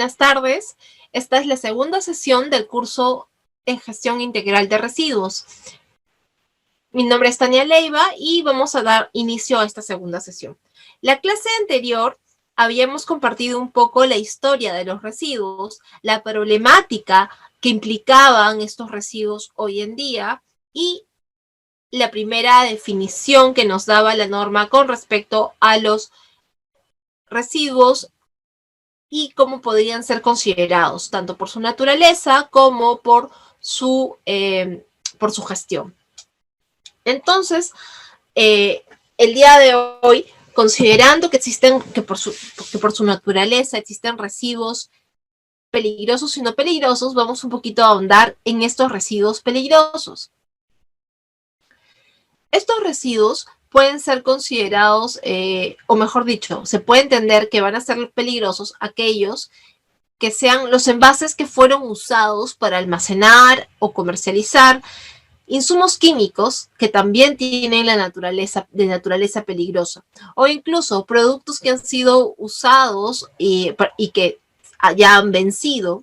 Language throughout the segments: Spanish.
buenas tardes. Esta es la segunda sesión del curso en Gestión Integral de Residuos. Mi nombre es Tania Leiva y vamos a dar inicio a esta segunda sesión. La clase anterior habíamos compartido un poco la historia de los residuos, la problemática que implicaban estos residuos hoy en día y la primera definición que nos daba la norma con respecto a los residuos y cómo podrían ser considerados, tanto por su naturaleza como por su gestión. Entonces, el día de hoy, considerando que por su naturaleza existen residuos peligrosos y no peligrosos, vamos un poquito a ahondar en estos residuos peligrosos. Estos residuos pueden ser considerados, o mejor dicho, se puede entender que van a ser peligrosos aquellos que sean los envases que fueron usados para almacenar o comercializar insumos químicos que también tienen la naturaleza peligrosa, o incluso productos que han sido usados y que ya han vencido,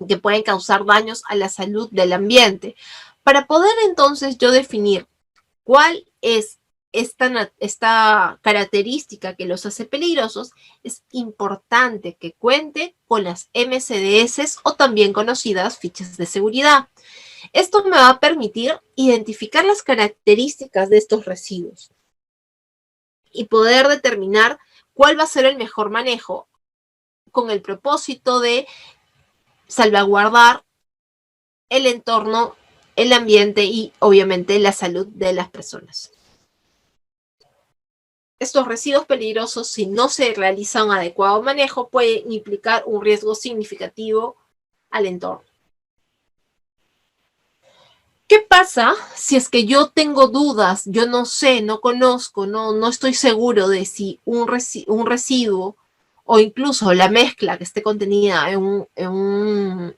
que pueden causar daños a la salud del ambiente. Para poder entonces yo definir cuál es esta característica que los hace peligrosos, es importante que cuente con las MCDS o también conocidas fichas de seguridad. Esto me va a permitir identificar las características de estos residuos y poder determinar cuál va a ser el mejor manejo con el propósito de salvaguardar el entorno, el ambiente y obviamente la salud de las personas. Estos residuos peligrosos, si no se realiza un adecuado manejo, pueden implicar un riesgo significativo al entorno. ¿Qué pasa si es que yo tengo dudas, yo no sé, no conozco, no estoy seguro de si un residuo o incluso la mezcla que esté contenida en un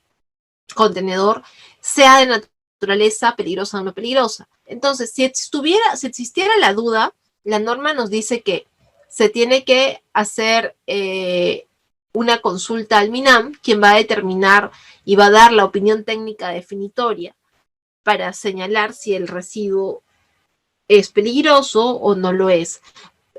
contenedor sea de naturaleza peligrosa o no peligrosa? Entonces, si existiera la duda, la norma nos dice que se tiene que hacer una consulta al MINAM, quien va a determinar y va a dar la opinión técnica definitoria para señalar si el residuo es peligroso o no lo es.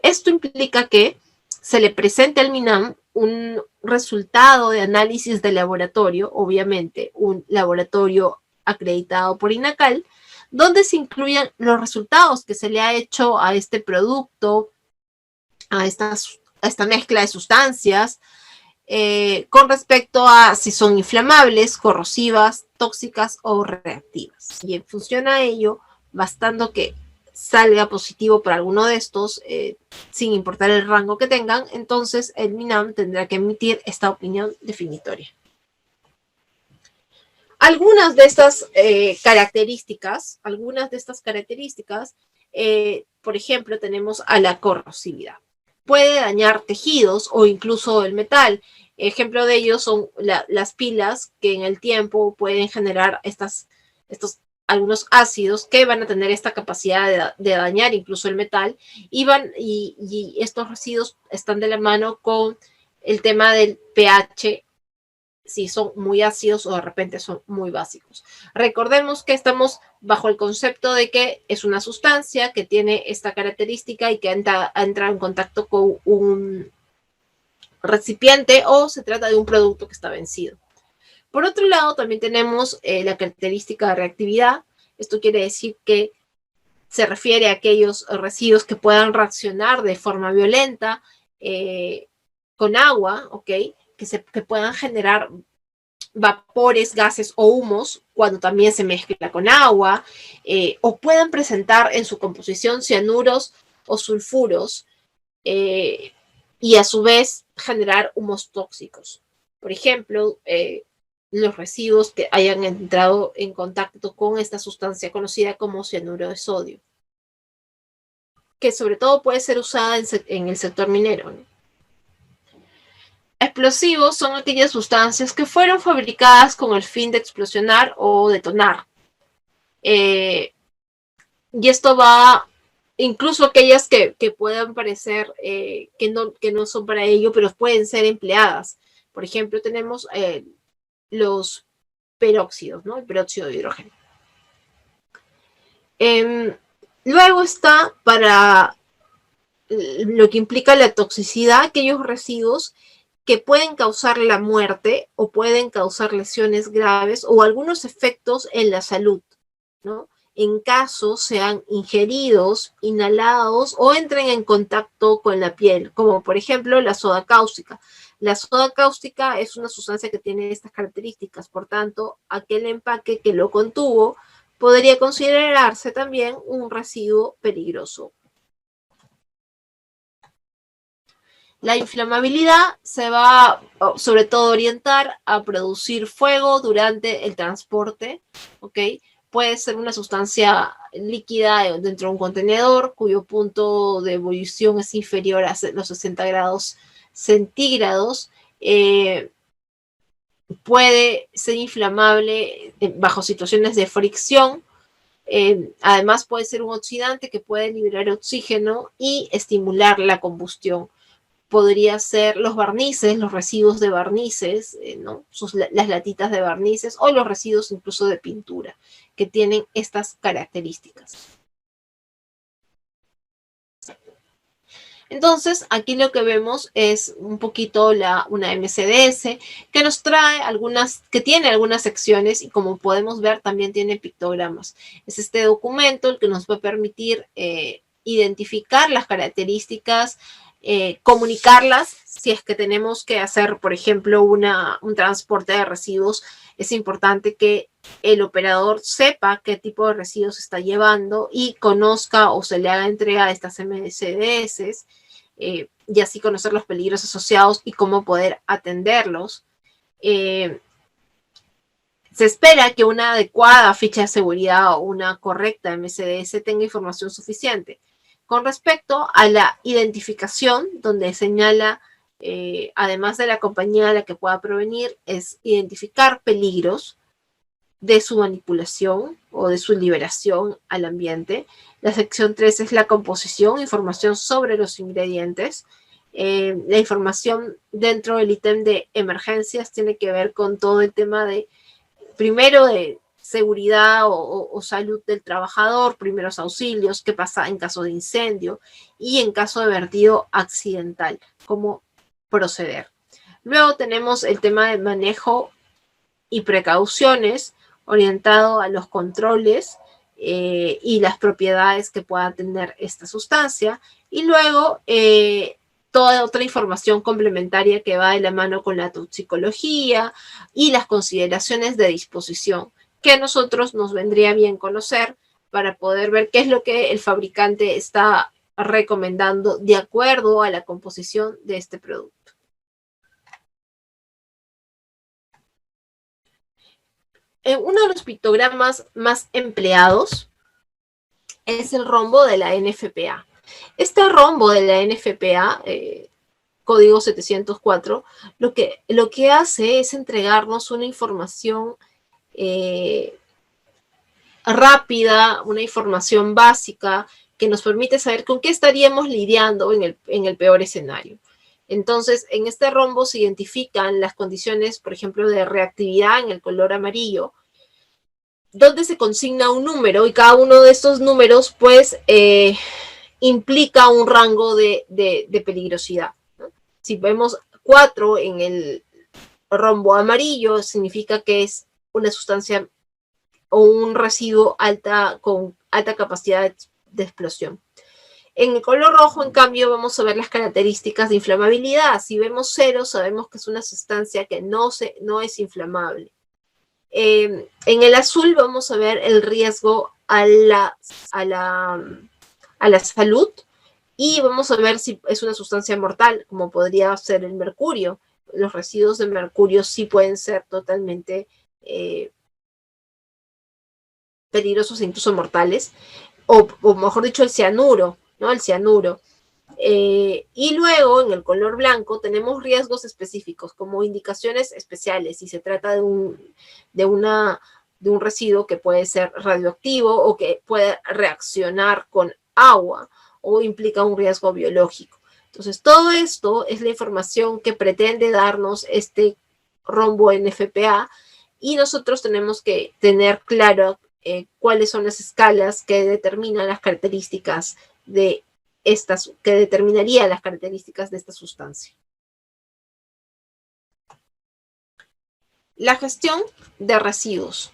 Esto implica que se le presente al MINAM un resultado de análisis de laboratorio, obviamente un laboratorio acreditado por INACAL, donde se incluyan los resultados que se le ha hecho a este producto, a esta mezcla de sustancias, con respecto a si son inflamables, corrosivas, tóxicas o reactivas. Y en función a ello, bastando que salga positivo para alguno de estos, sin importar el rango que tengan, entonces el MINAM tendrá que emitir esta opinión definitoria. Algunas de estas características, por ejemplo, tenemos a la corrosividad. Puede dañar tejidos o incluso el metal. Ejemplo de ello son las pilas, que en el tiempo pueden generar algunos ácidos que van a tener esta capacidad de dañar incluso el metal, y estos residuos están de la mano con el tema del pH, si son muy ácidos o de repente son muy básicos. Recordemos que estamos bajo el concepto de que es una sustancia que tiene esta característica y que entra en contacto con un recipiente o se trata de un producto que está vencido. Por otro lado, también tenemos la característica de reactividad. Esto quiere decir que se refiere a aquellos residuos que puedan reaccionar de forma violenta con agua, ¿ok? Que puedan generar vapores, gases o humos cuando también se mezcla con agua, o puedan presentar en su composición cianuros o sulfuros, y a su vez generar humos tóxicos. Por ejemplo, los residuos que hayan entrado en contacto con esta sustancia conocida como cianuro de sodio, que sobre todo puede ser usada en el sector minero, ¿no? Explosivos son aquellas sustancias que fueron fabricadas con el fin de explosionar o detonar. Y esto va, incluso aquellas que puedan parecer que no son para ello, pero pueden ser empleadas. Por ejemplo, tenemos los peróxidos, ¿no? El peróxido de hidrógeno. Luego está para lo que implica la toxicidad, aquellos residuos que pueden causar la muerte o pueden causar lesiones graves o algunos efectos en la salud, ¿no? En caso sean ingeridos, inhalados o entren en contacto con la piel, como por ejemplo la soda cáustica. La soda cáustica es una sustancia que tiene estas características, por tanto, aquel empaque que lo contuvo podría considerarse también un residuo peligroso. La inflamabilidad se va sobre todo a orientar a producir fuego durante el transporte, ¿ok? Puede ser una sustancia líquida dentro de un contenedor cuyo punto de ebullición es inferior a los 60 grados centígrados. Puede ser inflamable bajo situaciones de fricción. Además puede ser un oxidante que puede liberar oxígeno y estimular la combustión. Podría ser los barnices, los residuos de barnices, ¿no? Las latitas de barnices o los residuos incluso de pintura que tienen estas características. Entonces, aquí lo que vemos es un poquito una MCDS que nos trae que tiene algunas secciones y como podemos ver también tiene pictogramas. Es este documento el que nos va a permitir identificar las características, comunicarlas. Si es que tenemos que hacer, por ejemplo, un transporte de residuos, es importante que el operador sepa qué tipo de residuos está llevando y conozca o se le haga entrega de estas MCDS, y así conocer los peligros asociados y cómo poder atenderlos. Se espera que una adecuada ficha de seguridad o una correcta MCDS tenga información suficiente. Con respecto a la identificación, donde señala, además de la compañía a la que pueda provenir, es identificar peligros de su manipulación o de su liberación al ambiente. La sección 3 es la composición, información sobre los ingredientes. La información dentro del ítem de emergencias tiene que ver con todo el tema de, primero, de seguridad o salud del trabajador, primeros auxilios, qué pasa en caso de incendio y en caso de vertido accidental, cómo proceder. Luego tenemos el tema de manejo y precauciones orientado a los controles y las propiedades que pueda tener esta sustancia. Y luego toda otra información complementaria que va de la mano con la toxicología y las consideraciones de disposición que a nosotros nos vendría bien conocer para poder ver qué es lo que el fabricante está recomendando de acuerdo a la composición de este producto. Uno de los pictogramas más empleados es el rombo de la NFPA. Este rombo de la NFPA, código 704, lo que hace es entregarnos una información rápida, una información básica que nos permite saber con qué estaríamos lidiando en el peor escenario. Entonces, en este rombo se identifican las condiciones, por ejemplo, de reactividad en el color amarillo, donde se consigna un número y cada uno de estos números, pues, implica un rango de peligrosidad, ¿no? Si vemos 4 en el rombo amarillo, significa que es una sustancia o un residuo con alta capacidad de explosión. En el color rojo, en cambio, vamos a ver las características de inflamabilidad. Si vemos 0, sabemos que es una sustancia que no es inflamable. En el azul vamos a ver el riesgo a la salud y vamos a ver si es una sustancia mortal, como podría ser el mercurio. Los residuos de mercurio sí pueden ser totalmente peligrosos e incluso mortales, o mejor dicho, el cianuro, ¿no? El cianuro. Y luego, en el color blanco, tenemos riesgos específicos, como indicaciones especiales, si se trata de un residuo que puede ser radioactivo o que puede reaccionar con agua o implica un riesgo biológico. Entonces, todo esto es la información que pretende darnos este rombo NFPA y nosotros tenemos que tener claro cuáles son las escalas que determinan las características de estas, que determinaría las características de esta sustancia. La gestión de residuos.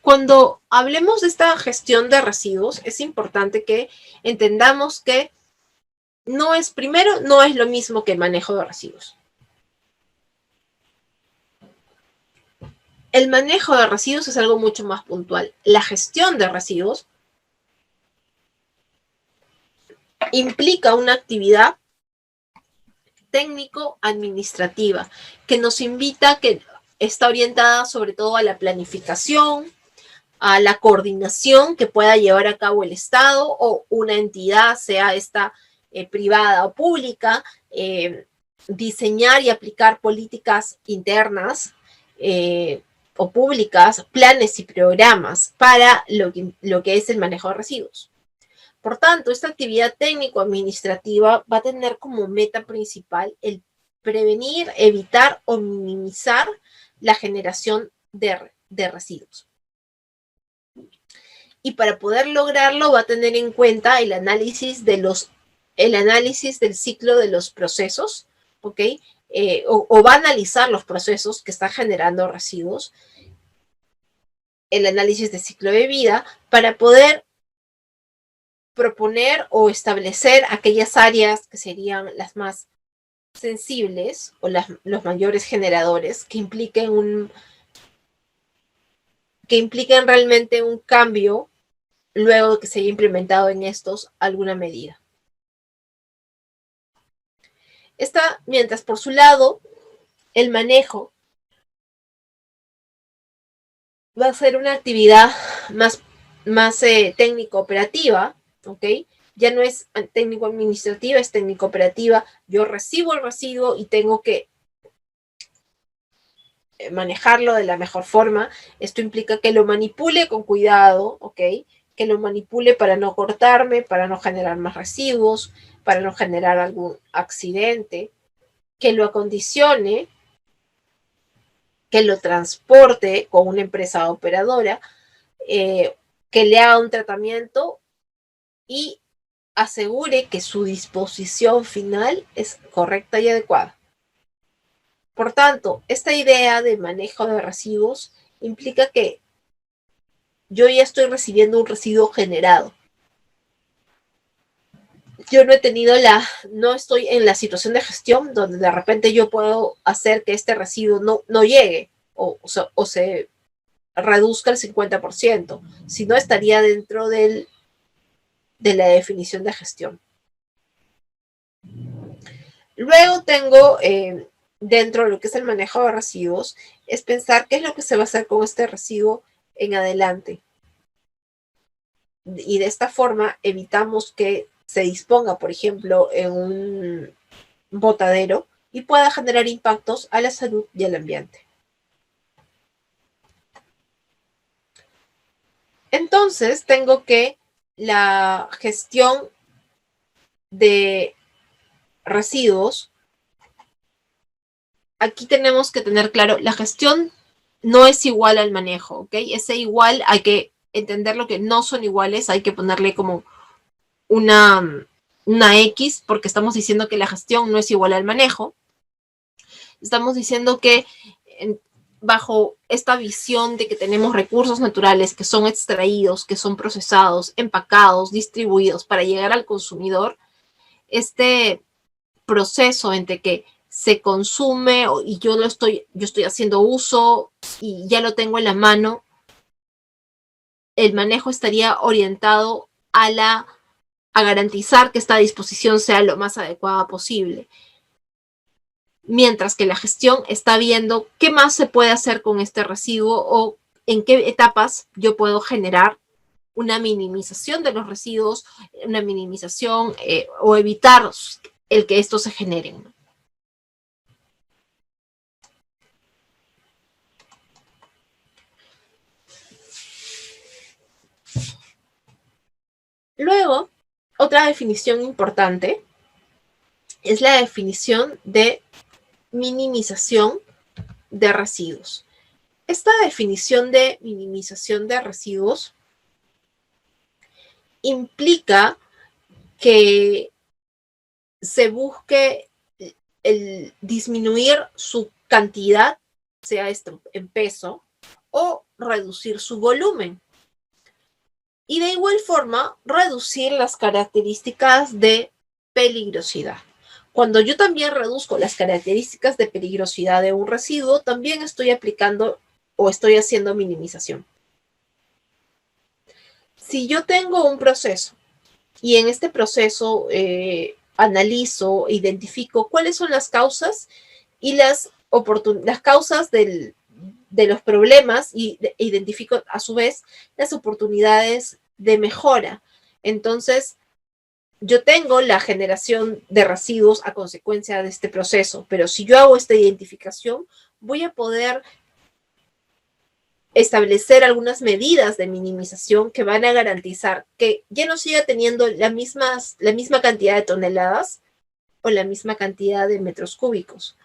Cuando hablemos de esta gestión de residuos, es importante que entendamos que no es lo mismo que el manejo de residuos. El manejo de residuos es algo mucho más puntual. La gestión de residuos implica una actividad técnico-administrativa que nos invita, que está orientada sobre todo a la planificación, a la coordinación que pueda llevar a cabo el Estado o una entidad, sea esta privada o pública, diseñar y aplicar políticas internas o públicas, planes y programas para lo que es el manejo de residuos. Por tanto, esta actividad técnico-administrativa va a tener como meta principal el prevenir, evitar o minimizar la generación de residuos. Y para poder lograrlo va a tener en cuenta el análisis del ciclo de los procesos, ¿ok? O va a analizar los procesos que están generando residuos, el análisis de ciclo de vida, para poder proponer o establecer aquellas áreas que serían las más sensibles o los mayores generadores que impliquen realmente un cambio luego de que se haya implementado en estos alguna medida. Mientras por su lado, el manejo va a ser una actividad más técnico-operativa, ¿ok? Ya no es técnico-administrativa, es técnico-operativa. Yo recibo el residuo y tengo que manejarlo de la mejor forma. Esto implica que lo manipule con cuidado, ¿ok? Que lo manipule para no cortarme, para no generar más residuos, para no generar algún accidente, que lo acondicione, que lo transporte con una empresa operadora, que le haga un tratamiento y asegure que su disposición final es correcta y adecuada. Por tanto, esta idea de manejo de residuos implica que yo ya estoy recibiendo un residuo generado. Yo no estoy en la situación de gestión donde de repente yo puedo hacer que este residuo no llegue o se reduzca el 50%, si no estaría dentro de la definición de gestión. Luego tengo dentro de lo que es el manejo de residuos, es pensar qué es lo que se va a hacer con este residuo en adelante. Y de esta forma evitamos que se disponga, por ejemplo, en un botadero y pueda generar impactos a la salud y al ambiente. Entonces, tengo que la gestión de residuos, aquí tenemos que tener claro, la gestión no es igual al manejo, ¿ok? Ese igual hay que entender lo que no son iguales, hay que ponerle como una X, porque estamos diciendo que la gestión no es igual al manejo. Estamos diciendo que bajo esta visión de que tenemos recursos naturales que son extraídos, que son procesados, empacados, distribuidos para llegar al consumidor, este proceso entre que se consume y yo estoy haciendo uso y ya lo tengo en la mano, el manejo estaría orientado a garantizar que esta disposición sea lo más adecuada posible. Mientras que la gestión está viendo qué más se puede hacer con este residuo o en qué etapas yo puedo generar una minimización de los residuos, una minimización o evitar el que estos se generen. Luego, otra definición importante es la definición de minimización de residuos. Esta definición de minimización de residuos implica que se busque el disminuir su cantidad, sea esto en peso, o reducir su volumen. Y de igual forma, reducir las características de peligrosidad. Cuando yo también reduzco las características de peligrosidad de un residuo, también estoy aplicando o estoy haciendo minimización. Si yo tengo un proceso y en este proceso analizo, identifico cuáles son las causas y las causas de los problemas y identifico a su vez las oportunidades de mejora. Entonces, yo tengo la generación de residuos a consecuencia de este proceso, pero si yo hago esta identificación, voy a poder establecer algunas medidas de minimización que van a garantizar que ya no siga teniendo la misma cantidad de toneladas o la misma cantidad de metros cúbicos.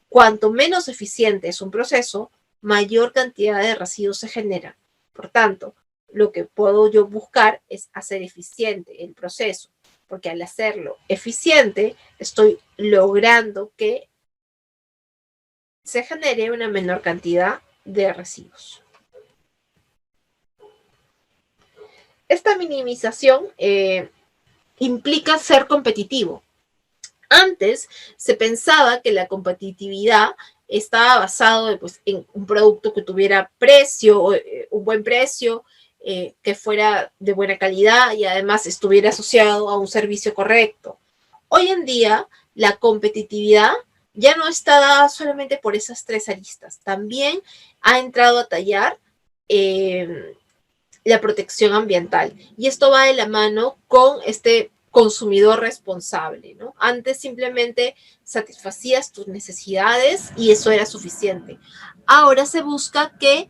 Cuanto menos eficiente es un proceso, mayor cantidad de residuos se genera. Por tanto, lo que puedo yo buscar es hacer eficiente el proceso, porque al hacerlo eficiente, estoy logrando que se genere una menor cantidad de residuos. Esta minimización implica ser competitivo. Antes se pensaba que la competitividad estaba basado pues, en un producto que tuviera precio, un buen precio, que fuera de buena calidad y además estuviera asociado a un servicio correcto. Hoy en día, la competitividad ya no está dada solamente por esas tres aristas. También ha entrado a tallar la protección ambiental. Y esto va de la mano con este consumidor responsable, ¿no? Antes simplemente satisfacías tus necesidades y eso era suficiente. Ahora se busca que,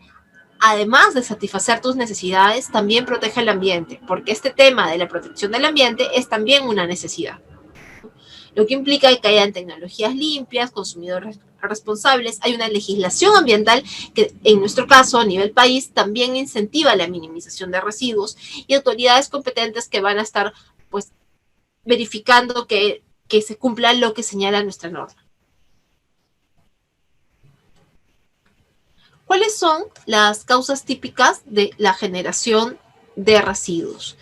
además de satisfacer tus necesidades, también proteja el ambiente, porque este tema de la protección del ambiente es también una necesidad, lo que implica que hayan tecnologías limpias, consumidores responsables. Hay una legislación ambiental que en nuestro caso a nivel país también incentiva la minimización de residuos y autoridades competentes que van a estar pues verificando que se cumpla lo que señala nuestra norma. ¿Cuáles son las causas típicas de la generación de residuos?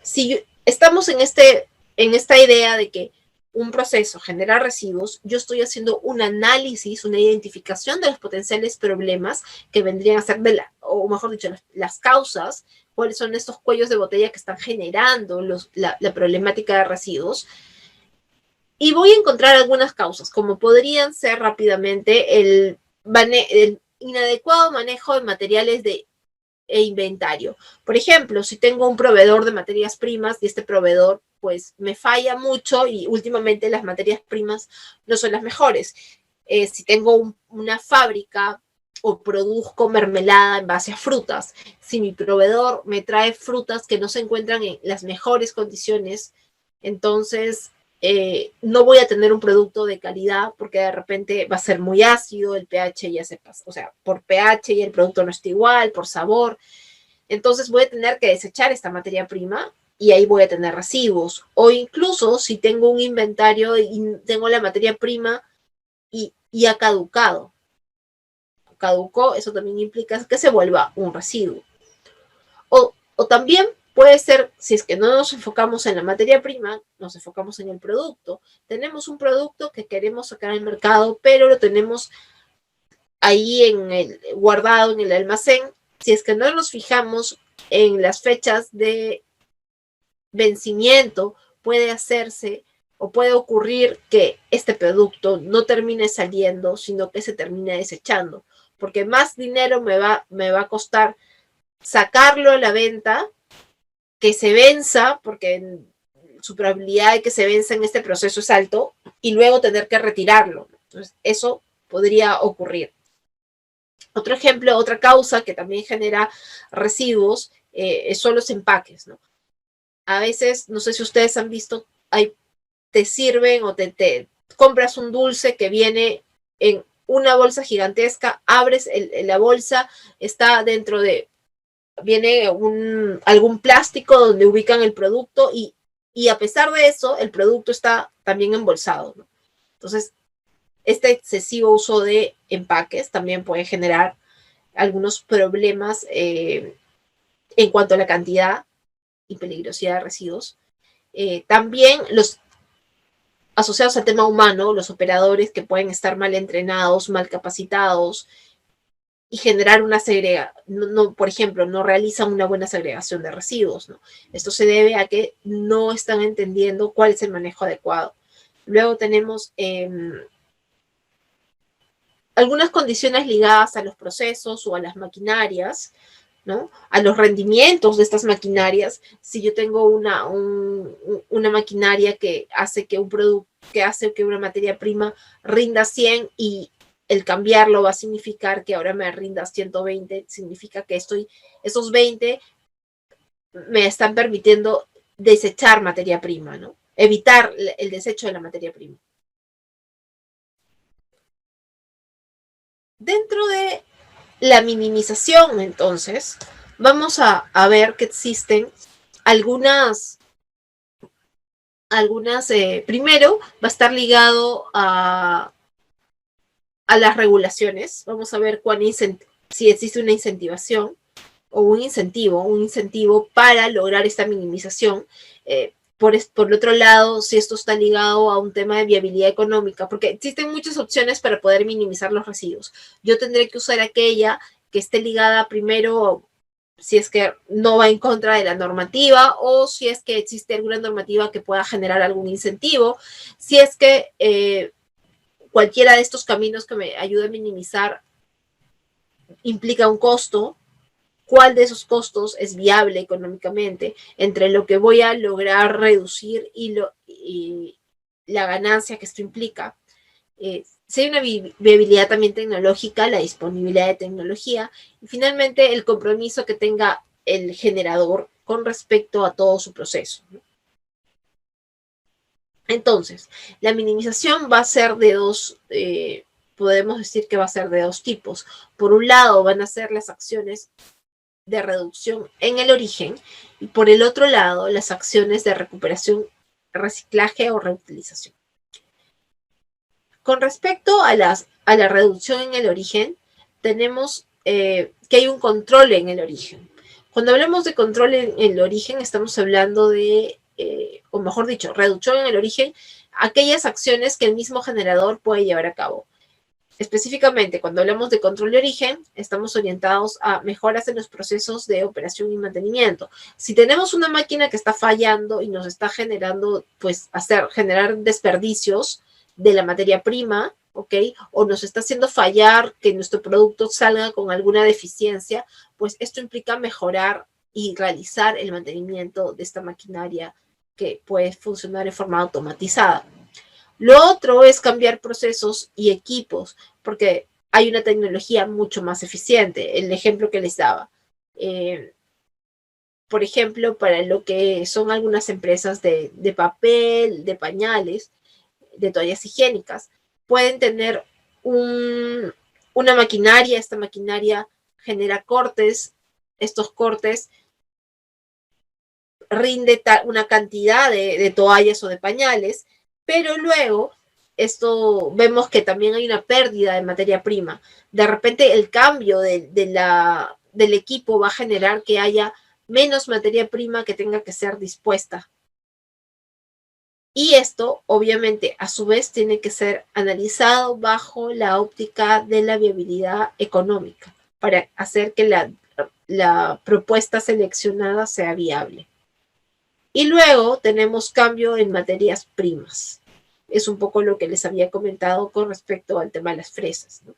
Si estamos en esta idea de que un proceso genera residuos, yo estoy haciendo un análisis, una identificación de los potenciales problemas que vendrían a ser o mejor dicho, las causas, cuáles son estos cuellos de botella que están generando la problemática de residuos. Y voy a encontrar algunas causas, como podrían ser rápidamente el inadecuado manejo de materiales e inventario. Por ejemplo, si tengo un proveedor de materias primas y este proveedor pues me falla mucho y últimamente las materias primas no son las mejores. Si tengo una fábrica o produzco mermelada en base a frutas, si mi proveedor me trae frutas que no se encuentran en las mejores condiciones, entonces no voy a tener un producto de calidad porque de repente va a ser muy ácido, el pH ya se pasa, o sea, por pH y el producto no está igual, por sabor. Entonces voy a tener que desechar esta materia prima y ahí voy a tener residuos. O incluso si tengo un inventario y tengo la materia prima y ha caducado. Caducó, eso también implica que se vuelva un residuo. O también puede ser, si es que no nos enfocamos en la materia prima, nos enfocamos en el producto. Tenemos un producto que queremos sacar al mercado, pero lo tenemos ahí guardado en el almacén. Si es que no nos fijamos en las fechas de vencimiento, puede hacerse o puede ocurrir que este producto no termine saliendo, sino que se termine desechando, porque más dinero me va a costar sacarlo a la venta, que se venza, porque su probabilidad de que se venza en este proceso es alto, y luego tener que retirarlo. Entonces, eso podría ocurrir. Otro ejemplo, otra causa que también genera residuos son los empaques, ¿no? A veces, no sé si ustedes han visto, hay te sirven o te compras un dulce que viene en una bolsa gigantesca, abres la bolsa, está dentro de, viene algún plástico donde ubican el producto y a pesar de eso, el producto está también embolsado, ¿no? Entonces, este excesivo uso de empaques también puede generar algunos problemas en cuanto a la cantidad y peligrosidad de residuos. También los asociados al tema humano, los operadores que pueden estar mal entrenados, mal capacitados y generar una segregación, no, por ejemplo, no realizan una buena segregación de residuos, ¿no? Esto se debe a que no están entendiendo cuál es el manejo adecuado. Luego tenemos algunas condiciones ligadas a los procesos o a las maquinarias, ¿no? A los rendimientos de estas maquinarias. Si yo tengo una maquinaria que hace que un producto, que hace que una materia prima rinda 100 y el cambiarlo va a significar que ahora me rinda 120, significa que esos 20 me están permitiendo desechar materia prima, ¿no? Evitar el desecho de la materia prima. Dentro de la minimización, entonces, vamos a ver que existen algunas, primero va a estar ligado a las regulaciones. Vamos a ver si existe una incentivación o un incentivo para lograr esta minimización. Por el otro lado, si esto está ligado a un tema de viabilidad económica, porque existen muchas opciones para poder minimizar los residuos. Yo tendré que usar aquella que esté ligada primero, si es que no va en contra de la normativa o si es que existe alguna normativa que pueda generar algún incentivo, si es que cualquiera de estos caminos que me ayude a minimizar implica un costo, cuál de esos costos es viable económicamente entre lo que voy a lograr reducir y la ganancia que esto implica. Si hay una viabilidad también tecnológica, la disponibilidad de tecnología y finalmente el compromiso que tenga el generador con respecto a todo su proceso, ¿no? Entonces, la minimización va a ser de podemos decir que va a ser de dos tipos. Por un lado, van a ser las acciones de reducción en el origen y por el otro lado, las acciones de recuperación, reciclaje o reutilización. Con respecto a la reducción en el origen, tenemos que hay un control en el origen. Cuando hablamos de control en el origen, estamos hablando de, o mejor dicho, reducción en el origen, aquellas acciones que el mismo generador puede llevar a cabo. Específicamente, cuando hablamos de control de origen, estamos orientados a mejoras en los procesos de operación y mantenimiento. Si tenemos una máquina que está fallando y nos está generando, pues, generar desperdicios de la materia prima, ¿ok? O nos está haciendo fallar que nuestro producto salga con alguna deficiencia, pues esto implica mejorar y realizar el mantenimiento de esta maquinaria que puede funcionar de forma automatizada. Lo otro es cambiar procesos y equipos, porque hay una tecnología mucho más eficiente. El ejemplo que les daba. Por ejemplo, para lo que son algunas empresas de papel, de pañales, de toallas higiénicas, pueden tener una maquinaria, esta maquinaria genera cortes, estos cortes rinde una cantidad de toallas o de pañales, pero luego esto vemos que también hay una pérdida de materia prima. De repente el cambio del equipo va a generar que haya menos materia prima que tenga que ser dispuesta. Y esto, obviamente, a su vez tiene que ser analizado bajo la óptica de la viabilidad económica para hacer que la propuesta seleccionada sea viable. Y luego tenemos cambio en materias primas. Es un poco lo que les había comentado con respecto al tema de las fresas, ¿no?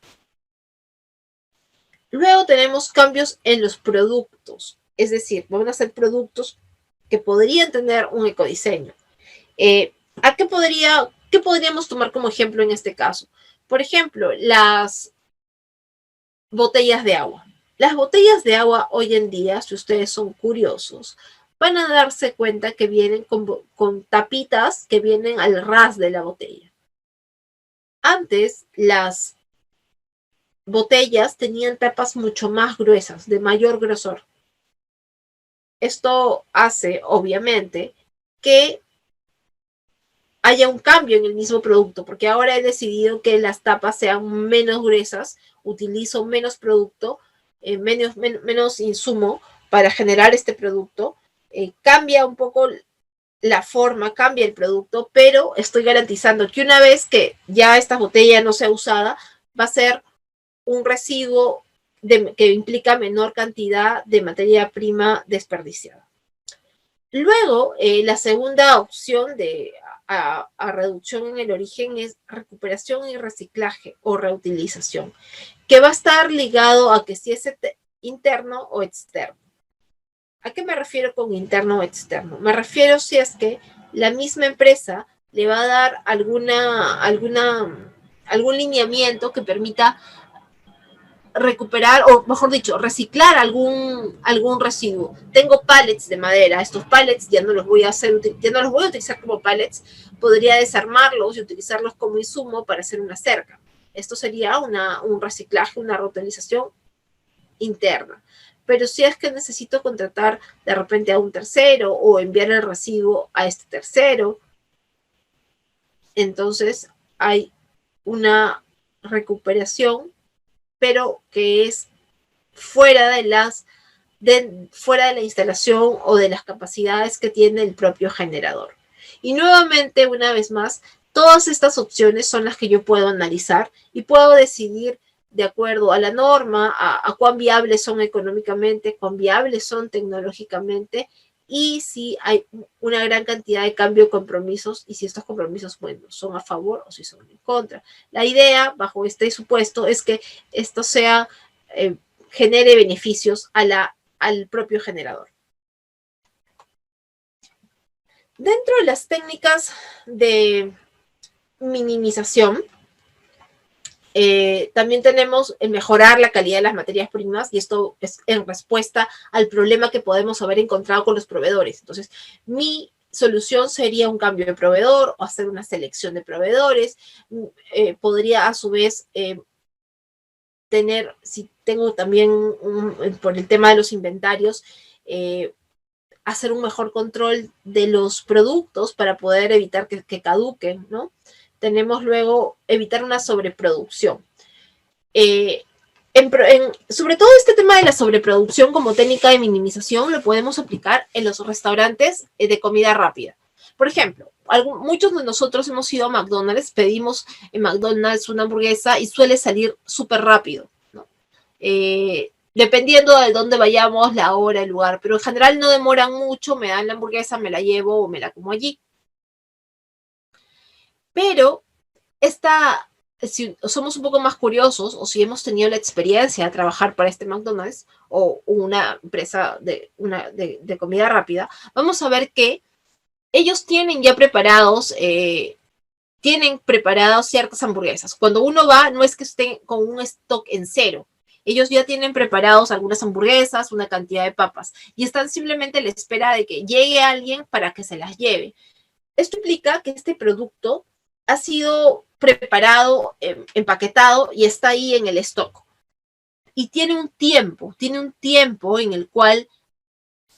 Luego tenemos cambios en los productos. Es decir, van a ser productos que podrían tener un ecodiseño. ¿Qué podríamos tomar como ejemplo en este caso? Por ejemplo, las botellas de agua. Las botellas de agua hoy en día, si ustedes son curiosos, van a darse cuenta que vienen con tapitas que vienen al ras de la botella. Antes, las botellas tenían tapas mucho más gruesas, de mayor grosor. Esto hace, obviamente, que haya un cambio en el mismo producto, porque ahora he decidido que las tapas sean menos gruesas, utilizo menos producto, menos insumo para generar este producto, cambia un poco la forma, cambia el producto, pero estoy garantizando que una vez que ya esta botella no sea usada, va a ser un residuo que implica menor cantidad de materia prima desperdiciada. Luego, la segunda opción a reducción en el origen es recuperación y reciclaje o reutilización, que va a estar ligado a que si es interno o externo. ¿A qué me refiero con interno o externo? Me refiero si es que la misma empresa le va a dar algún lineamiento que permita recuperar, o mejor dicho, reciclar algún residuo. Tengo pallets de madera, estos pallets ya no los voy a utilizar como pallets, podría desarmarlos y utilizarlos como insumo para hacer una cerca. Esto sería un reciclaje, una reutilización interna. Pero si es que necesito contratar de repente a un tercero o enviar el residuo a este tercero, entonces hay una recuperación, pero que es fuera de la instalación o de las capacidades que tiene el propio generador. Y nuevamente, una vez más, todas estas opciones son las que yo puedo analizar y puedo decidir de acuerdo a la norma, a cuán viables son económicamente, cuán viables son tecnológicamente, y si hay una gran cantidad de cambio de compromisos, y si estos compromisos, bueno, son a favor o si son en contra. La idea, bajo este supuesto, es que esto genere beneficios al propio generador. Dentro de las técnicas de minimización, también tenemos el mejorar la calidad de las materias primas, y esto es en respuesta al problema que podemos haber encontrado con los proveedores. Entonces, mi solución sería un cambio de proveedor o hacer una selección de proveedores. Podría a su vez si tengo también por el tema de los inventarios, hacer un mejor control de los productos para poder evitar que caduquen, ¿no? Tenemos luego evitar una sobreproducción. Sobre todo este tema de la sobreproducción como técnica de minimización lo podemos aplicar en los restaurantes de comida rápida. Por ejemplo, muchos de nosotros hemos ido a McDonald's, pedimos en McDonald's una hamburguesa y suele salir súper rápido, ¿no? Dependiendo de dónde vayamos, la hora, el lugar, pero en general no demoran mucho, me dan la hamburguesa, me la llevo o me la como allí. Pero si somos un poco más curiosos o si hemos tenido la experiencia de trabajar para este McDonald's o una empresa de comida rápida, vamos a ver que ellos tienen ya preparados ciertas hamburguesas. Cuando uno va, no es que estén con un stock en cero. Ellos ya tienen preparados algunas hamburguesas, una cantidad de papas, y están simplemente a la espera de que llegue alguien para que se las lleve. Esto implica que este producto ha sido preparado, empaquetado y está ahí en el stock. Y tiene un tiempo en el cual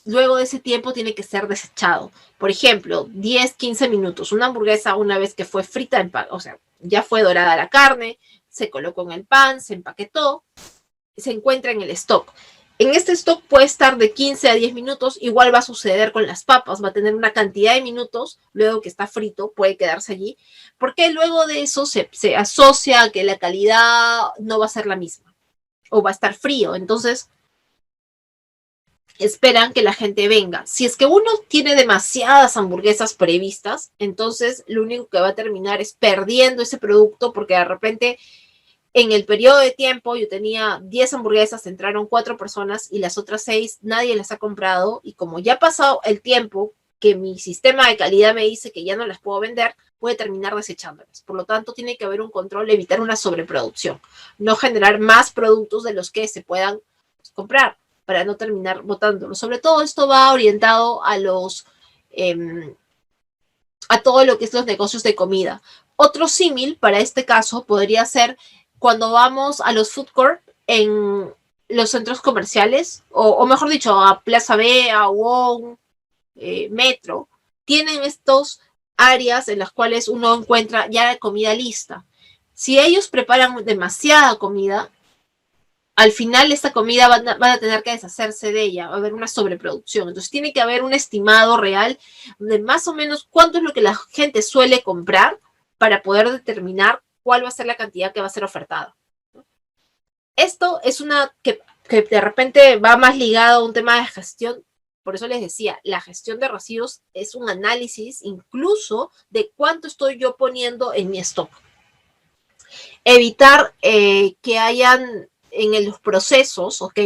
luego de ese tiempo tiene que ser desechado. Por ejemplo, 10, 15 minutos. Una hamburguesa, una vez que fue frita, o sea, ya fue dorada la carne, se colocó en el pan, se empaquetó, se encuentra en el stock. En este stock puede estar de 15 a 10 minutos, igual va a suceder con las papas, va a tener una cantidad de minutos, luego que está frito, puede quedarse allí, porque luego de eso se asocia a que la calidad no va a ser la misma, o va a estar frío, entonces esperan que la gente venga. Si es que uno tiene demasiadas hamburguesas previstas, entonces lo único que va a terminar es perdiendo ese producto, porque de repente en el periodo de tiempo yo tenía 10 hamburguesas, entraron 4 personas y las otras 6 nadie las ha comprado, y como ya ha pasado el tiempo que mi sistema de calidad me dice que ya no las puedo vender, voy a terminar desechándolas. Por lo tanto, tiene que haber un control, evitar una sobreproducción, no generar más productos de los que se puedan comprar. para no terminar botándolo. Sobre todo esto va orientado a a todo lo que es los negocios de comida. Otro símil para este caso podría ser cuando vamos a los food court en los centros comerciales, o mejor dicho, a Plaza B, a Wong, Metro, tienen estos áreas en las cuales uno encuentra ya la comida lista. Si ellos preparan demasiada comida, al final esta comida van a tener que deshacerse de ella, va a haber una sobreproducción. Entonces tiene que haber un estimado real de más o menos cuánto es lo que la gente suele comprar para poder determinar cuál va a ser la cantidad que va a ser ofertada. Esto es una que de repente va más ligado a un tema de gestión. Por eso les decía, la gestión de residuos es un análisis incluso de cuánto estoy yo poniendo en mi stock. Evitar que hayan en los procesos, ¿ok?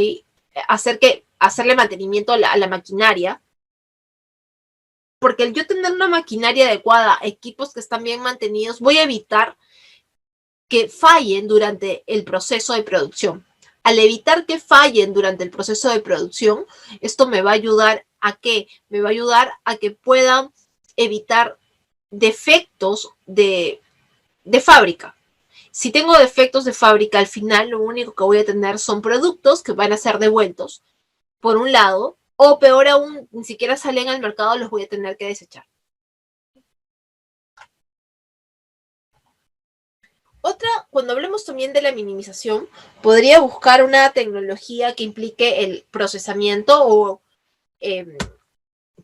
Hacerle mantenimiento a la maquinaria, porque el yo tener una maquinaria adecuada, equipos que están bien mantenidos, voy a evitar que fallen durante el proceso de producción. Al evitar que fallen durante el proceso de producción, esto me va a ayudar a ¿qué? Me va a ayudar a que puedan evitar defectos de fábrica. Si tengo defectos de fábrica, al final lo único que voy a tener son productos que van a ser devueltos, por un lado, o peor aún, ni siquiera salen al mercado, los voy a tener que desechar. Otra, cuando hablemos también de la minimización, podría buscar una tecnología que implique el procesamiento o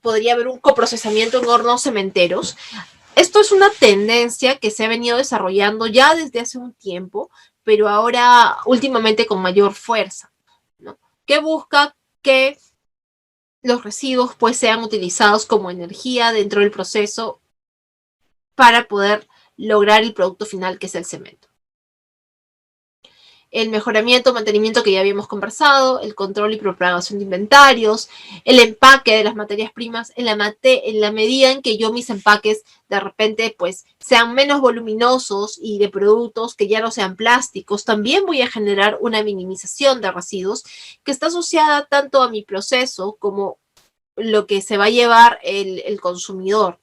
podría haber un coprocesamiento en hornos cementeros. Esto es una tendencia que se ha venido desarrollando ya desde hace un tiempo, pero ahora últimamente con mayor fuerza, ¿no? Que busca que los residuos pues sean utilizados como energía dentro del proceso para poder lograr el producto final que es el cemento. El mejoramiento, mantenimiento que ya habíamos conversado, el control y propagación de inventarios, el empaque de las materias primas en la medida en que yo mis empaques de repente pues sean menos voluminosos y de productos que ya no sean plásticos, también voy a generar una minimización de residuos que está asociada tanto a mi proceso como lo que se va a llevar el consumidor.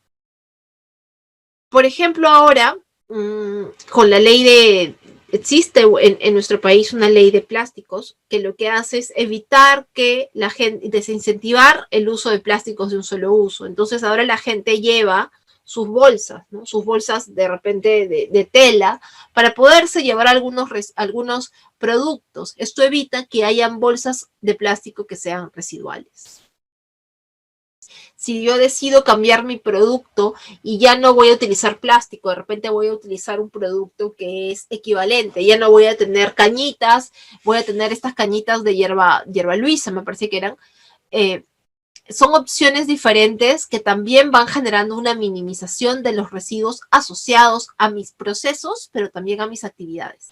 Por ejemplo, ahora, con la ley existe en nuestro país una ley de plásticos que lo que hace es evitar que la gente, desincentivar el uso de plásticos de un solo uso. Entonces ahora la gente lleva sus bolsas, ¿no? Sus bolsas de repente de tela para poderse llevar algunos productos. Esto evita que hayan bolsas de plástico que sean residuales. Si yo decido cambiar mi producto y ya no voy a utilizar plástico, de repente voy a utilizar un producto que es equivalente, ya no voy a tener cañitas, voy a tener estas cañitas de hierba luisa, me parece que eran, son opciones diferentes que también van generando una minimización de los residuos asociados a mis procesos, pero también a mis actividades.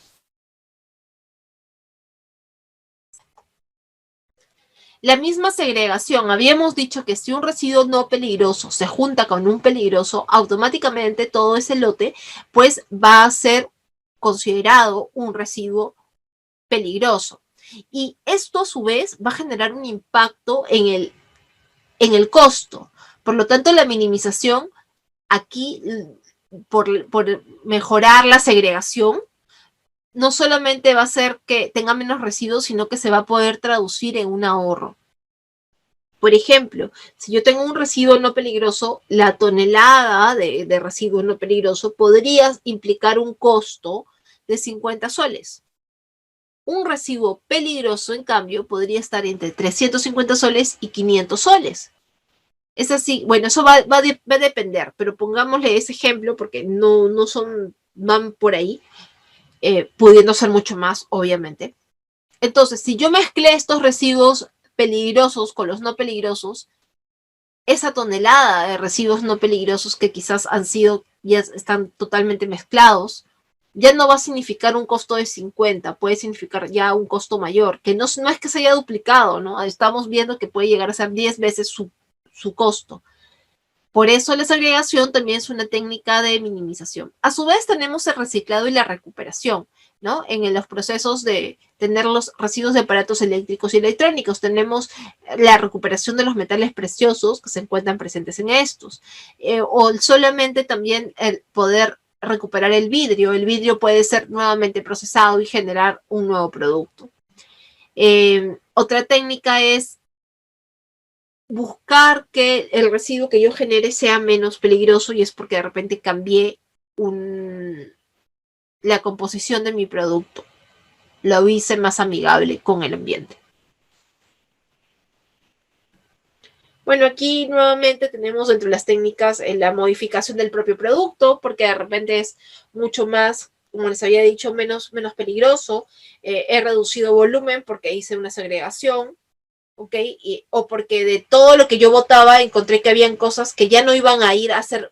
La misma segregación, habíamos dicho que si un residuo no peligroso se junta con un peligroso, automáticamente todo ese lote pues va a ser considerado un residuo peligroso. Y esto a su vez va a generar un impacto en el costo. Por lo tanto, la minimización aquí, por mejorar la segregación, no solamente va a hacer que tenga menos residuos, sino que se va a poder traducir en un ahorro. Por ejemplo, si yo tengo un residuo no peligroso, la tonelada de residuo no peligroso podría implicar un costo de 50 soles. Un residuo peligroso, en cambio, podría estar entre 350 soles y 500 soles. Es así, bueno, eso va a depender, pero pongámosle ese ejemplo porque no van por ahí, pudiendo ser mucho más, obviamente. Entonces, si yo mezclé estos residuos peligrosos con los no peligrosos, esa tonelada de residuos no peligrosos que quizás ya están totalmente mezclados, ya no va a significar un costo de 50, puede significar ya un costo mayor, que no es que se haya duplicado, ¿no? Estamos viendo que puede llegar a ser 10 veces su costo. Por eso la segregación también es una técnica de minimización. A su vez tenemos el reciclado y la recuperación. ¿no? En los procesos de tener los residuos de aparatos eléctricos y electrónicos. Tenemos la recuperación de los metales preciosos que se encuentran presentes en estos. O solamente también el poder recuperar el vidrio. El vidrio puede ser nuevamente procesado y generar un nuevo producto. Otra técnica es buscar que el residuo que yo genere sea menos peligroso, y es porque de repente cambié la composición de mi producto. Lo hice más amigable con el ambiente. Bueno, aquí nuevamente tenemos entre las técnicas la modificación del propio producto, porque de repente es mucho más, como les había dicho, menos peligroso. He reducido volumen porque hice una segregación, ¿ok? O porque de todo lo que yo botaba encontré que habían cosas que ya no iban a ir a ser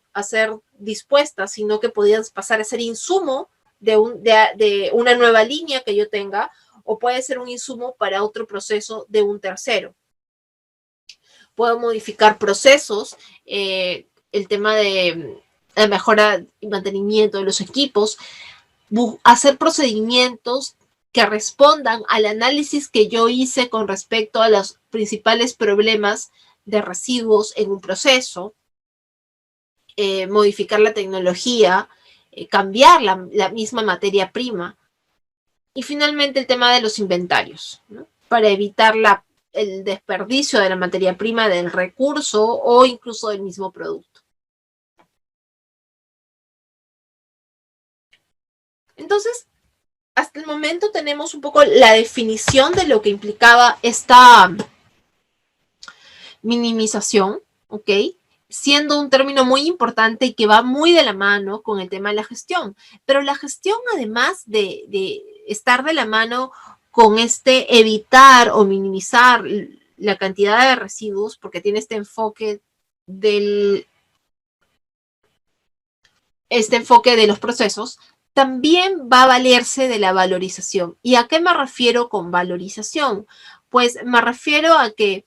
dispuestas, sino que podían pasar a ser insumo de una nueva línea que yo tenga, o puede ser un insumo para otro proceso de un tercero. Puedo modificar procesos, el tema de la mejora y mantenimiento de los equipos, hacer procedimientos que respondan al análisis que yo hice con respecto a los principales problemas de residuos en un proceso, modificar la tecnología, cambiar la misma materia prima. Y finalmente el tema de los inventarios, ¿no? Para evitar el desperdicio de la materia prima, del recurso o incluso del mismo producto. Entonces, hasta el momento tenemos un poco la definición de lo que implicaba esta minimización, ¿ok? Siendo un término muy importante y que va muy de la mano con el tema de la gestión. Pero la gestión, además de estar de la mano con evitar o minimizar la cantidad de residuos, porque tiene este enfoque de los procesos, también va a valerse de la valorización. ¿Y a qué me refiero con valorización? Pues me refiero a que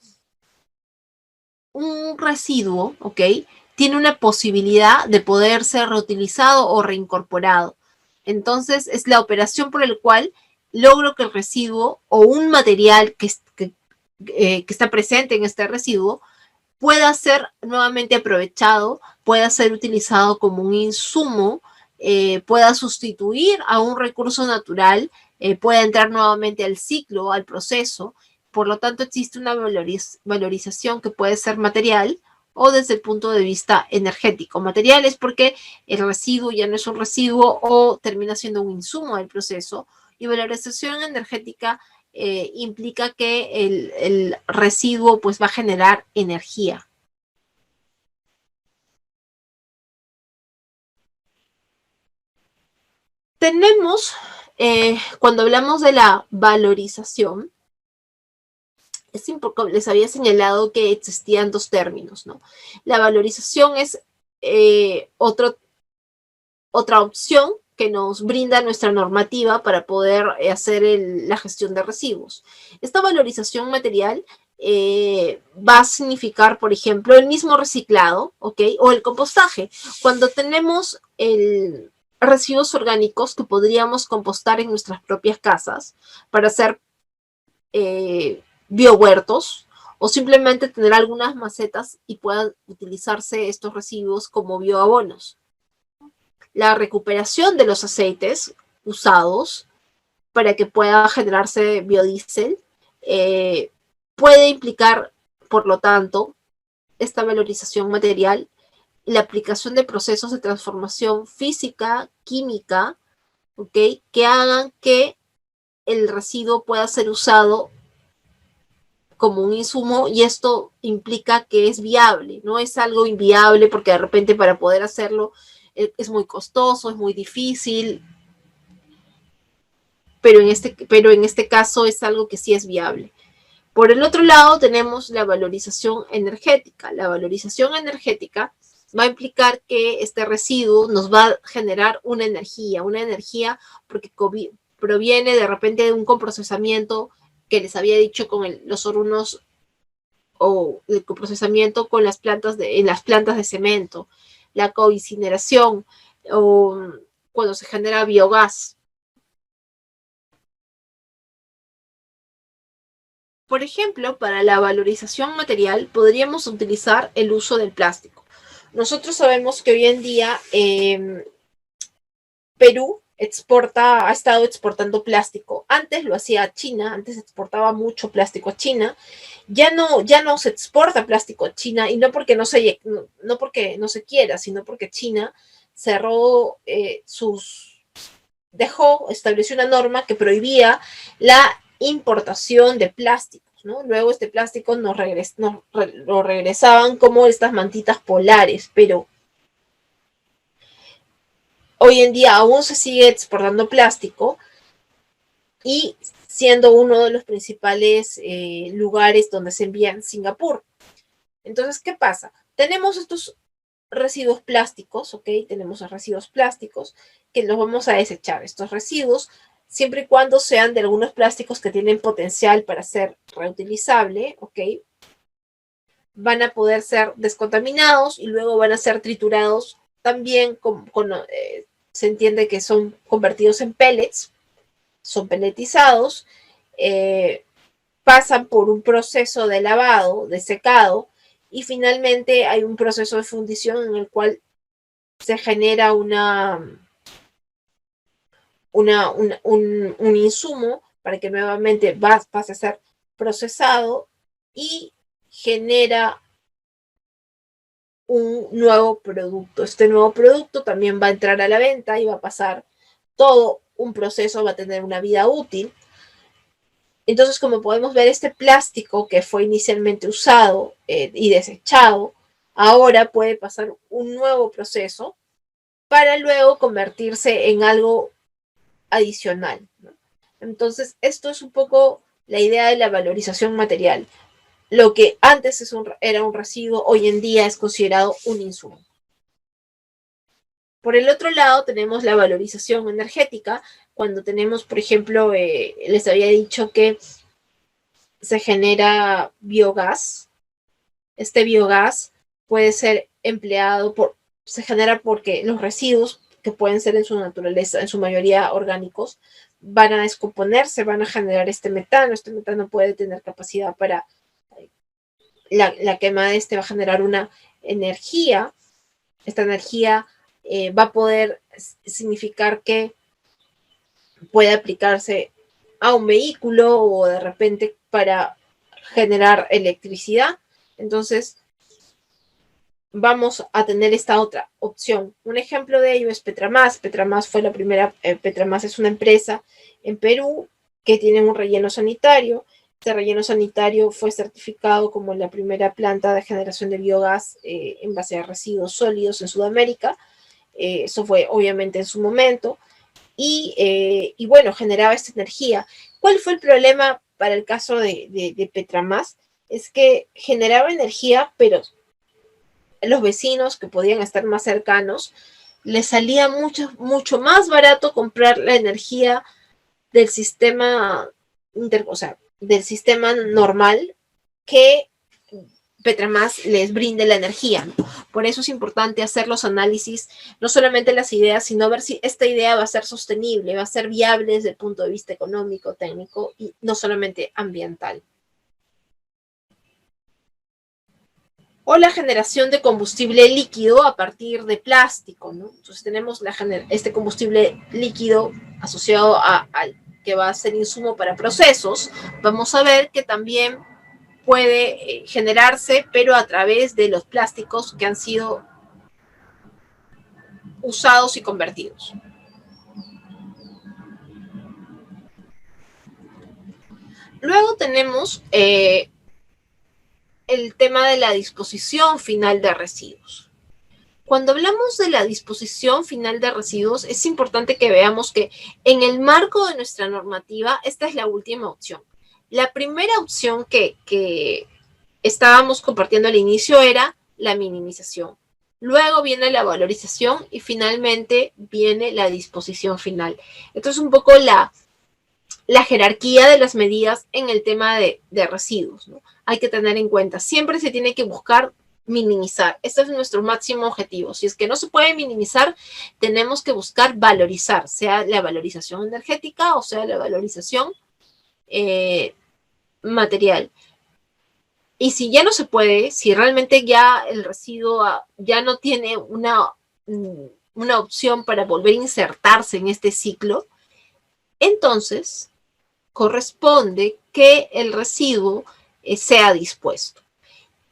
un residuo, ¿ok? Tiene una posibilidad de poder ser reutilizado o reincorporado. Entonces, es la operación por la cual logro que el residuo o un material que está presente en este residuo pueda ser nuevamente aprovechado, pueda ser utilizado como un insumo, pueda sustituir a un recurso natural, pueda entrar nuevamente al ciclo, al proceso. Por lo tanto, existe una valorización que puede ser material o desde el punto de vista energético. Material es porque el residuo ya no es un residuo o termina siendo un insumo del proceso. Y valorización energética implica que el residuo pues va a generar energía. Tenemos, cuando hablamos de la valorización, les había señalado que existían dos términos, ¿no? La valorización es otra opción que nos brinda nuestra normativa para poder hacer la gestión de residuos. Esta valorización material va a significar, por ejemplo, el mismo reciclado, ¿ok? O el compostaje. Cuando tenemos residuos orgánicos que podríamos compostar en nuestras propias casas para hacer biohuertos, o simplemente tener algunas macetas y puedan utilizarse estos residuos como bioabonos. La recuperación de los aceites usados para que pueda generarse biodiesel puede implicar, por lo tanto, esta valorización material, la aplicación de procesos de transformación física, química, ¿okay? Que hagan que el residuo pueda ser usado como un insumo, y esto implica que es viable, no es algo inviable porque de repente para poder hacerlo es muy costoso, es muy difícil, pero en este caso es algo que sí es viable. Por el otro lado tenemos la valorización energética. La valorización energética va a implicar que este residuo nos va a generar una energía porque proviene de repente de un coprocesamiento que les había dicho con los hornos, o el coprocesamiento con en las plantas de cemento, la coincineración, o cuando se genera biogás. Por ejemplo, para la valorización material podríamos utilizar el uso del plástico. Nosotros sabemos que hoy en día Perú ha estado exportando plástico. Antes lo hacía China, antes exportaba mucho plástico a China. Ya no se exporta plástico a China, y no porque no se quiera, sino porque China cerró estableció una norma que prohibía la importación de plásticos, ¿no? Luego este plástico lo regresaban como estas mantitas polares, pero hoy en día aún se sigue exportando plástico, y siendo uno de los principales lugares donde se envía en Singapur. Entonces, ¿qué pasa? Tenemos estos residuos plásticos, ¿ok? Tenemos residuos plásticos que los vamos a desechar. Estos residuos, siempre y cuando sean de algunos plásticos que tienen potencial para ser reutilizable, ¿ok? Van a poder ser descontaminados y luego van a ser triturados también se entiende que son convertidos en pellets, son pelletizados, pasan por un proceso de lavado, de secado, y finalmente hay un proceso de fundición en el cual se genera un insumo para que nuevamente pase a ser procesado y genera un nuevo producto. Este nuevo producto también va a entrar a la venta y va a pasar todo un proceso, va a tener una vida útil. Entonces, como podemos ver, este plástico que fue inicialmente usado y desechado, ahora puede pasar un nuevo proceso para luego convertirse en algo adicional, ¿no? Entonces, esto es un poco la idea de la valorización material. Lo que antes era un residuo, hoy en día es considerado un insumo. Por el otro lado, tenemos la valorización energética, cuando tenemos, por ejemplo, les había dicho que se genera biogás. Este biogás puede ser empleado se genera porque los residuos, que pueden ser en su naturaleza, en su mayoría orgánicos, van a descomponerse, van a generar este metano. Este metano puede tener capacidad para la quema de va a generar una energía. Esta energía va a poder significar que puede aplicarse a un vehículo o de repente para generar electricidad. Entonces, vamos a tener esta otra opción. Un ejemplo de ello es Petromás. Petromás fue la primera, Petromás es una empresa en Perú que tiene un relleno sanitario. Este relleno sanitario fue certificado como la primera planta de generación de biogás en base a residuos sólidos en Sudamérica. Eso fue obviamente en su momento. Y bueno, generaba esta energía. ¿Cuál fue el problema para el caso de Petromás? Es que generaba energía, pero los vecinos que podían estar más cercanos, les salía mucho más barato comprar la energía del sistema, del sistema normal, que Petromás les brinde la energía, ¿no? Por eso es importante hacer los análisis, no solamente las ideas, sino ver si esta idea va a ser sostenible, va a ser viable desde el punto de vista económico, técnico y no solamente ambiental. O la generación de combustible líquido a partir de plástico, ¿no? Entonces tenemos este combustible líquido asociado al que va a ser insumo para procesos. Vamos a ver que también puede generarse, pero a través de los plásticos que han sido usados y convertidos. Luego tenemos el tema de la disposición final de residuos. Cuando hablamos de la disposición final de residuos, es importante que veamos que en el marco de nuestra normativa, esta es la última opción. La primera opción que estábamos compartiendo al inicio era la minimización. Luego viene la valorización y finalmente viene la disposición final. Esto es un poco la jerarquía de las medidas en el tema de residuos, ¿no? Hay que tener en cuenta, siempre se tiene que buscar minimizar. Este es nuestro máximo objetivo. Si es que no se puede minimizar, tenemos que buscar valorizar, sea la valorización energética o sea la valorización material. Y si ya no se puede, si realmente ya el residuo ya no tiene una opción para volver a insertarse en este ciclo, entonces corresponde que el residuo sea dispuesto.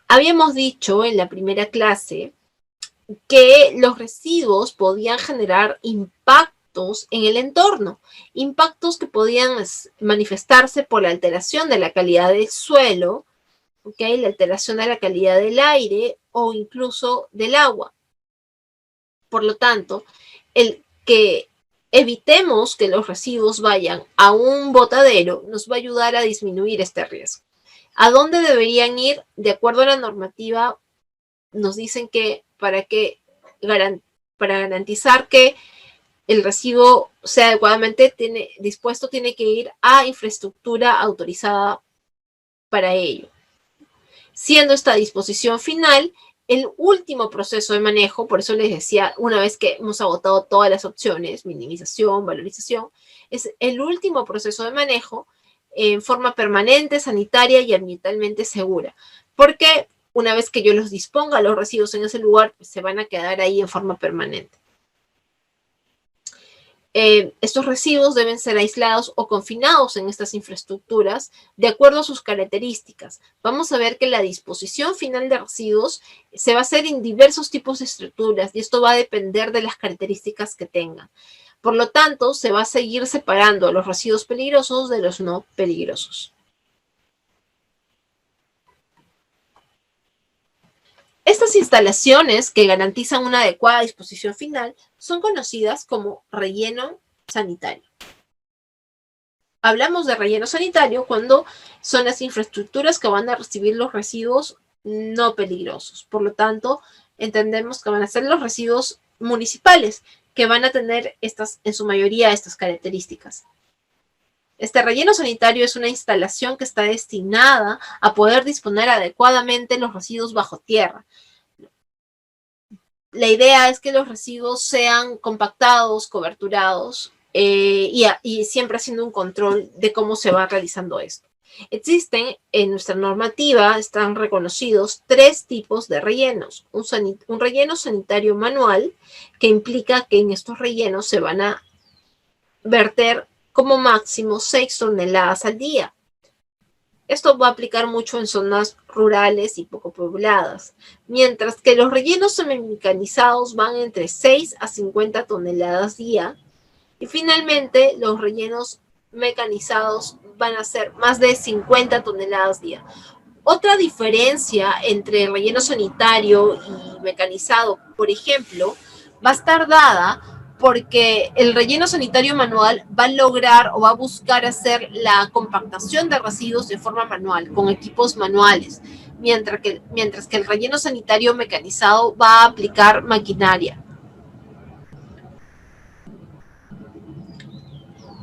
Habíamos dicho en la primera clase que los residuos podían generar impactos en el entorno, impactos que podían manifestarse por la alteración de la calidad del suelo, ¿okay? La alteración de la calidad del aire o incluso del agua. Por lo tanto, el que evitemos que los residuos vayan a un botadero nos va a ayudar a disminuir este riesgo. ¿A dónde deberían ir? De acuerdo a la normativa, nos dicen que para garantizar que el residuo sea adecuadamente dispuesto, tiene que ir a infraestructura autorizada para ello. Siendo esta disposición final el último proceso de manejo, por eso les decía, una vez que hemos agotado todas las opciones, minimización, valorización, es el último proceso de manejo en forma permanente, sanitaria y ambientalmente segura. Porque una vez que yo los disponga, los residuos en ese lugar, pues se van a quedar ahí en forma permanente. Estos residuos deben ser aislados o confinados en estas infraestructuras de acuerdo a sus características. Vamos a ver que la disposición final de residuos se va a hacer en diversos tipos de estructuras y esto va a depender de las características que tengan. Por lo tanto, se va a seguir separando los residuos peligrosos de los no peligrosos. Estas instalaciones que garantizan una adecuada disposición final son conocidas como relleno sanitario. Hablamos de relleno sanitario cuando son las infraestructuras que van a recibir los residuos no peligrosos. Por lo tanto, entendemos que van a ser los residuos municipales que van a tener en su mayoría estas características. Este relleno sanitario es una instalación que está destinada a poder disponer adecuadamente los residuos bajo tierra. La idea es que los residuos sean compactados, coberturados y siempre haciendo un control de cómo se va realizando esto. Existen en nuestra normativa, están reconocidos 3 tipos de rellenos. Un relleno sanitario manual, que implica que en estos rellenos se van a verter como máximo 6 toneladas al día. Esto va a aplicar mucho en zonas rurales y poco pobladas, mientras que los rellenos semimecanizados van entre 6 a 50 toneladas día y finalmente los rellenos mecanizados van a ser más de 50 toneladas día. Otra diferencia entre el relleno sanitario y mecanizado, por ejemplo, va a estar dada porque el relleno sanitario manual va a lograr o va a buscar hacer la compactación de residuos de forma manual, con equipos manuales, mientras que el relleno sanitario mecanizado va a aplicar maquinaria.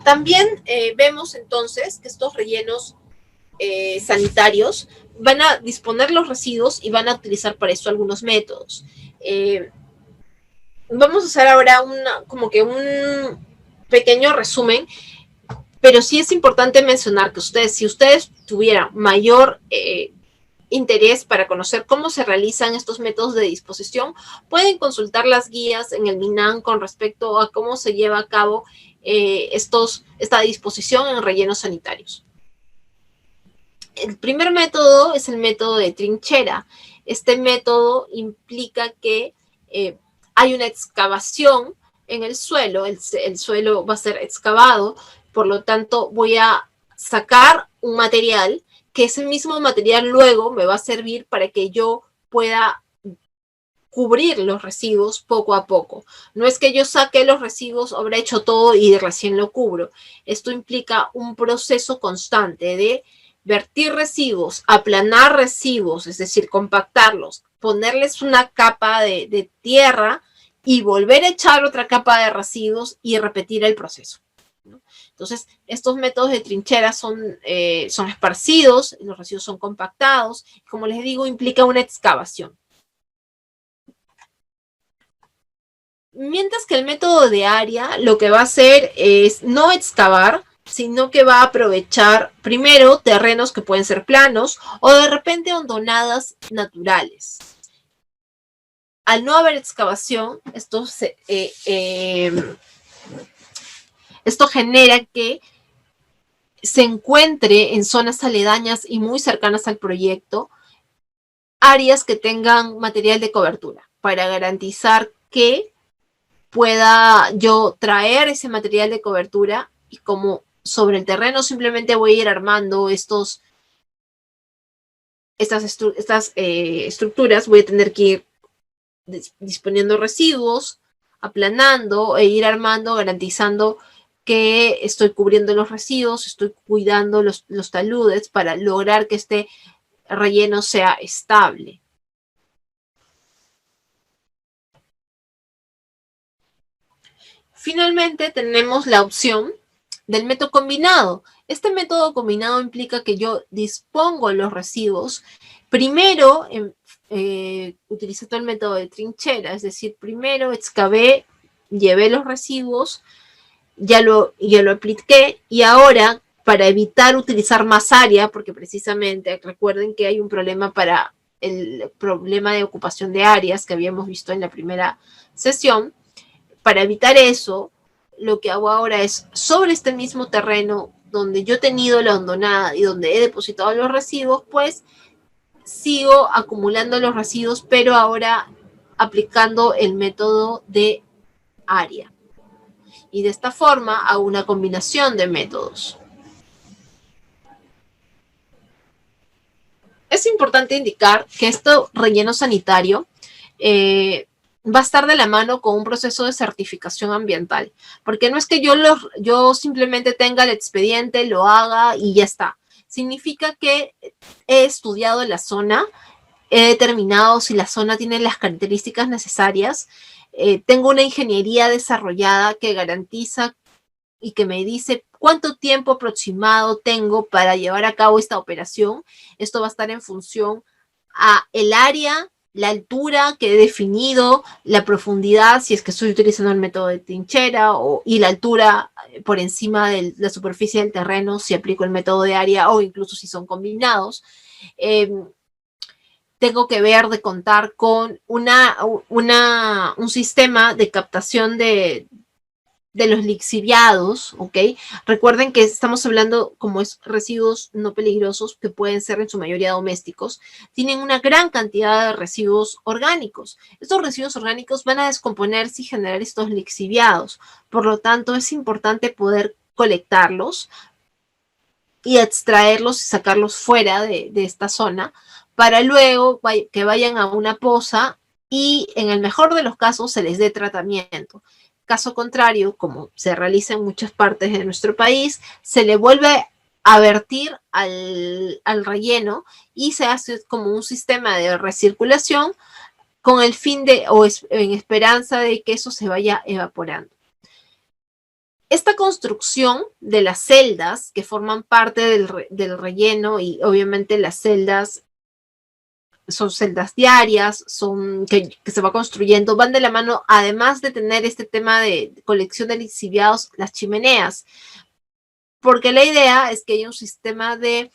También vemos entonces que estos rellenos sanitarios van a disponer los residuos y van a utilizar para eso algunos métodos. Vamos a hacer ahora como que un pequeño resumen, pero sí es importante mencionar que si ustedes tuvieran mayor interés para conocer cómo se realizan estos métodos de disposición, pueden consultar las guías en el MINAN con respecto a cómo se lleva a cabo esta disposición en rellenos sanitarios. El primer método es el método de trinchera. Este método implica que hay una excavación en el suelo, el suelo va a ser excavado, por lo tanto voy a sacar un material, que ese mismo material luego me va a servir para que yo pueda cubrir los residuos poco a poco. No es que yo saque los residuos, habrá hecho todo y recién lo cubro. Esto implica un proceso constante de vertir residuos, aplanar residuos, es decir, compactarlos, ponerles una capa de tierra y volver a echar otra capa de residuos y repetir el proceso, ¿no? Entonces, estos métodos de trinchera son esparcidos, los residuos son compactados, y como les digo, implica una excavación. Mientras que el método de área lo que va a hacer es no excavar, sino que va a aprovechar primero terrenos que pueden ser planos o de repente hondonadas naturales. Al no haber excavación, esto genera que se encuentre en zonas aledañas y muy cercanas al proyecto áreas que tengan material de cobertura para garantizar que pueda yo traer ese material de cobertura y como sobre el terreno simplemente voy a ir armando estas estructuras, voy a tener que ir disponiendo residuos, aplanando e ir armando, garantizando que estoy cubriendo los residuos, estoy cuidando los taludes para lograr que este relleno sea estable. Finalmente tenemos la opción del método combinado. Este método combinado implica que yo dispongo los residuos. Primero, utilicé todo el método de trinchera, es decir, primero excavé, llevé los residuos, ya lo apliqué y ahora, para evitar utilizar más área, porque precisamente recuerden que hay un problema para el problema de ocupación de áreas que habíamos visto en la primera sesión, para evitar eso, lo que hago ahora es, sobre este mismo terreno donde yo he tenido la hondonada y donde he depositado los residuos, pues sigo acumulando los residuos, pero ahora aplicando el método de área. Y de esta forma hago una combinación de métodos. Es importante indicar que este relleno sanitario va a estar de la mano con un proceso de certificación ambiental, porque no es que yo simplemente tenga el expediente, lo haga y ya está. Significa que he estudiado la zona, he determinado si la zona tiene las características necesarias, tengo una ingeniería desarrollada que garantiza y que me dice cuánto tiempo aproximado tengo para llevar a cabo esta operación. Esto va a estar en función a el área, la altura que he definido, la profundidad, si es que estoy utilizando el método de trinchera, y la altura por encima de la superficie del terreno, si aplico el método de área o incluso si son combinados. Tengo que ver de contar con un sistema de captación de los lixiviados, ¿ok? Recuerden que estamos hablando como es residuos no peligrosos que pueden ser en su mayoría domésticos, tienen una gran cantidad de residuos orgánicos. Estos residuos orgánicos van a descomponerse y generar estos lixiviados. Por lo tanto, es importante poder colectarlos y extraerlos y sacarlos fuera de esta zona para luego que vayan a una poza y en el mejor de los casos se les dé tratamiento. Caso contrario, como se realiza en muchas partes de nuestro país, se le vuelve a vertir al relleno y se hace como un sistema de recirculación con el fin de, o en esperanza de que eso se vaya evaporando. Esta construcción de las celdas que forman parte del relleno, y obviamente las celdas son celdas diarias, que se va construyendo, van de la mano, además de tener este tema de colección de lixiviados, las chimeneas, porque la idea es que haya un sistema de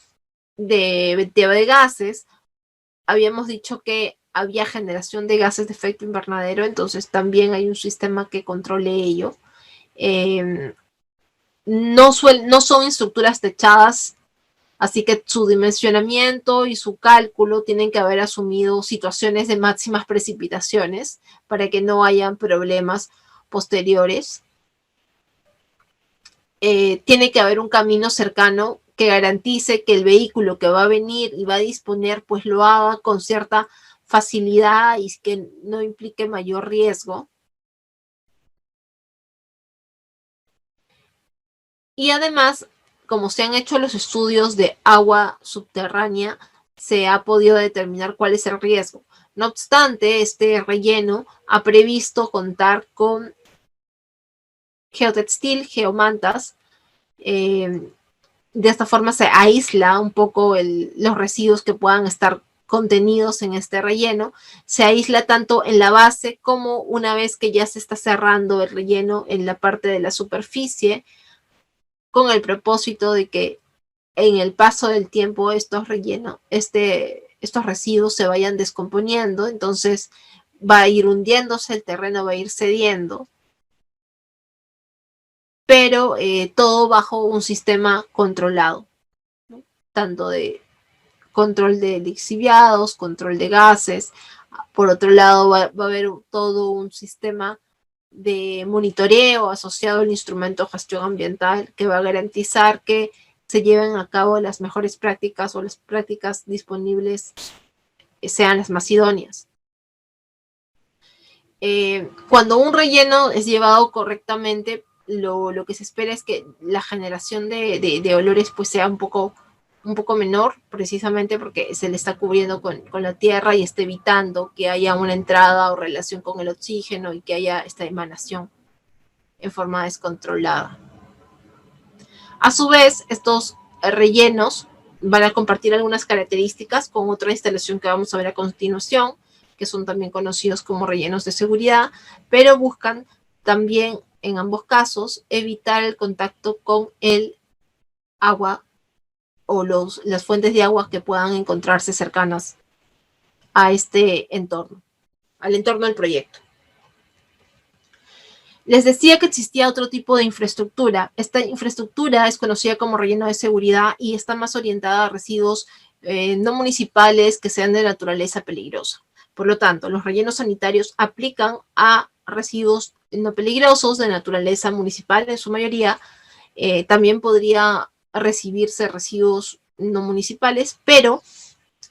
venteado de gases. Habíamos dicho que había generación de gases de efecto invernadero, entonces también hay un sistema que controle ello. No son estructuras techadas, así que su dimensionamiento y su cálculo tienen que haber asumido situaciones de máximas precipitaciones para que no hayan problemas posteriores. Tiene que haber un camino cercano que garantice que el vehículo que va a venir y va a disponer, pues lo haga con cierta facilidad y que no implique mayor riesgo. Y además, como se han hecho los estudios de agua subterránea, se ha podido determinar cuál es el riesgo. No obstante, este relleno ha previsto contar con geotextil, geomantas. De esta forma se aísla un poco los residuos que puedan estar contenidos en este relleno. Se aísla tanto en la base como una vez que ya se está cerrando el relleno en la parte de la superficie. con el propósito de que en el paso del tiempo estos residuos se vayan descomponiendo, entonces va a ir hundiéndose, el terreno va a ir cediendo, pero todo bajo un sistema controlado, ¿no? Tanto de control de lixiviados, control de gases. Por otro lado, va a haber todo un sistema de monitoreo asociado al instrumento de gestión ambiental que va a garantizar que se lleven a cabo las mejores prácticas o las prácticas disponibles sean las más idóneas. Cuando un relleno es llevado correctamente, lo que se espera es que la generación de olores pues sea un poco menor, precisamente porque se le está cubriendo con la tierra y está evitando que haya una entrada o relación con el oxígeno y que haya esta emanación en forma descontrolada. A su vez, estos rellenos van a compartir algunas características con otra instalación que vamos a ver a continuación, que son también conocidos como rellenos de seguridad, pero buscan también, en ambos casos, evitar el contacto con el agua o las fuentes de agua que puedan encontrarse cercanas a este entorno, al entorno del proyecto. Les decía que existía otro tipo de infraestructura. Esta infraestructura es conocida como relleno de seguridad y está más orientada a residuos no municipales que sean de naturaleza peligrosa. Por lo tanto, los rellenos sanitarios aplican a residuos no peligrosos de naturaleza municipal en su mayoría. También podría recibirse residuos no municipales, pero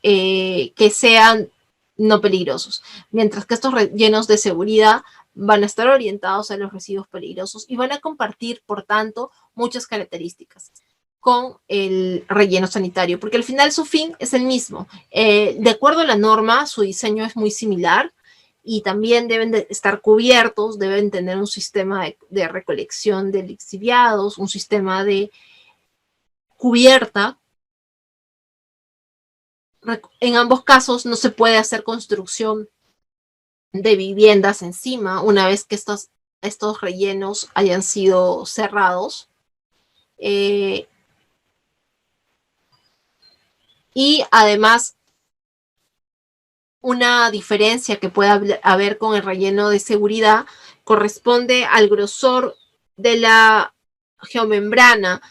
que sean no peligrosos. Mientras que estos rellenos de seguridad van a estar orientados a los residuos peligrosos y van a compartir, por tanto, muchas características con el relleno sanitario, porque al final su fin es el mismo. De acuerdo a la norma, su diseño es muy similar y también deben de estar cubiertos, deben tener un sistema de recolección de lixiviados, un sistema de cubierta. En ambos casos no se puede hacer construcción de viviendas encima una vez que estos rellenos hayan sido cerrados. Y además, una diferencia que puede haber con el relleno de seguridad corresponde al grosor de la geomembrana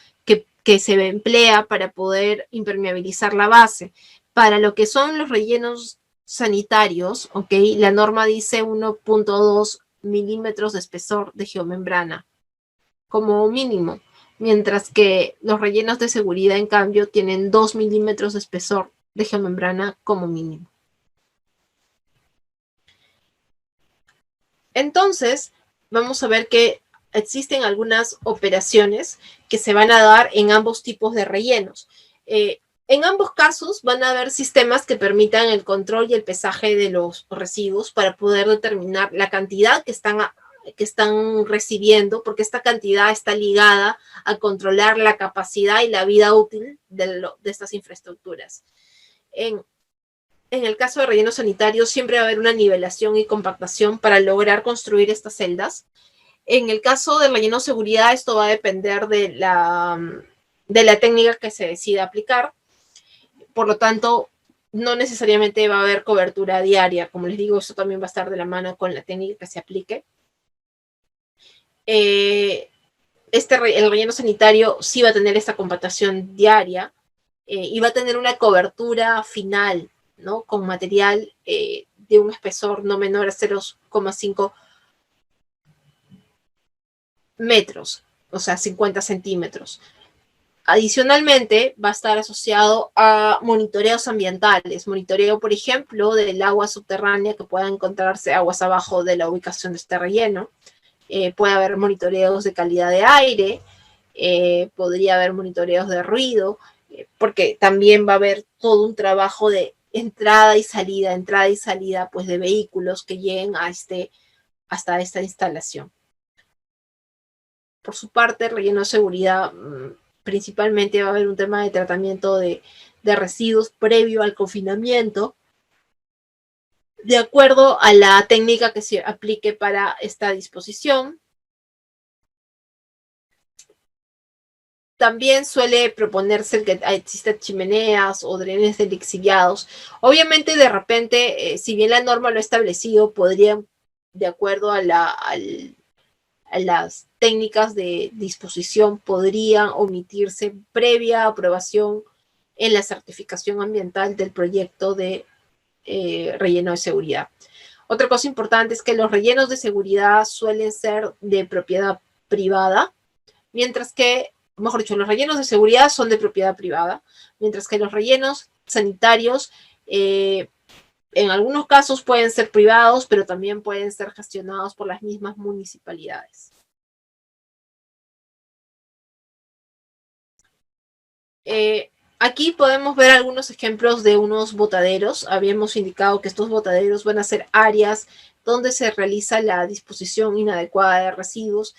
que se emplea para poder impermeabilizar la base. Para lo que son los rellenos sanitarios, ¿ok? La norma dice 1.2 milímetros de espesor de geomembrana como mínimo, mientras que los rellenos de seguridad, en cambio, tienen 2 milímetros de espesor de geomembrana como mínimo. Entonces, vamos a ver que existen algunas operaciones que se van a dar en ambos tipos de rellenos. En ambos casos van a haber sistemas que permitan el control y el pesaje de los residuos para poder determinar la cantidad que están recibiendo, porque esta cantidad está ligada a controlar la capacidad y la vida útil de estas infraestructuras. En el caso de relleno sanitario, siempre va a haber una nivelación y compactación para lograr construir estas celdas. En el caso de relleno seguridad, esto va a depender de la técnica que se decida aplicar. Por lo tanto, no necesariamente va a haber cobertura diaria. Como les digo, esto también va a estar de la mano con la técnica que se aplique. El relleno sanitario sí va a tener esta compactación diaria y va a tener una cobertura final, ¿no? Con material de un espesor no menor a 0,5 metros, o sea, 50 centímetros. Adicionalmente, va a estar asociado a monitoreos ambientales, monitoreo, por ejemplo, del agua subterránea que pueda encontrarse aguas abajo de la ubicación de este relleno. Puede haber monitoreos de calidad de aire, podría haber monitoreos de ruido, porque también va a haber todo un trabajo de entrada y salida, pues de vehículos que lleguen hasta esta instalación. Por su parte, el relleno de seguridad principalmente va a haber un tema de tratamiento de residuos previo al confinamiento, de acuerdo a la técnica que se aplique para esta disposición. también suele proponerse que existen chimeneas o drenes de lixiviados. Obviamente, de repente, si bien la norma lo ha establecido, podrían, de acuerdo a las técnicas de disposición, podrían omitirse previa aprobación en la certificación ambiental del proyecto de relleno de seguridad. Otra cosa importante es que los rellenos de seguridad suelen ser de propiedad privada, mientras que, mejor dicho, los rellenos de seguridad son de propiedad privada, mientras que los rellenos sanitarios en algunos casos pueden ser privados, pero también pueden ser gestionados por las mismas municipalidades. Aquí podemos ver algunos ejemplos de unos botaderos. Habíamos indicado que estos botaderos van a ser áreas donde se realiza la disposición inadecuada de residuos.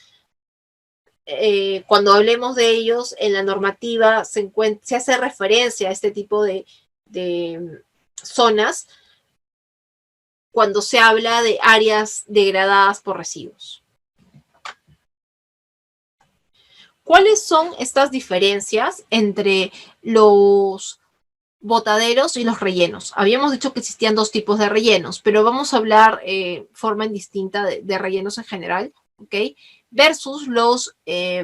Cuando hablemos de ellos, en la normativa se hace referencia a este tipo de zonas cuando se habla de áreas degradadas por residuos. ¿Cuáles son estas diferencias entre los botaderos y los rellenos? Habíamos dicho que existían dos tipos de rellenos, pero vamos a hablar forma indistinta de rellenos en general, ¿ok? Versus los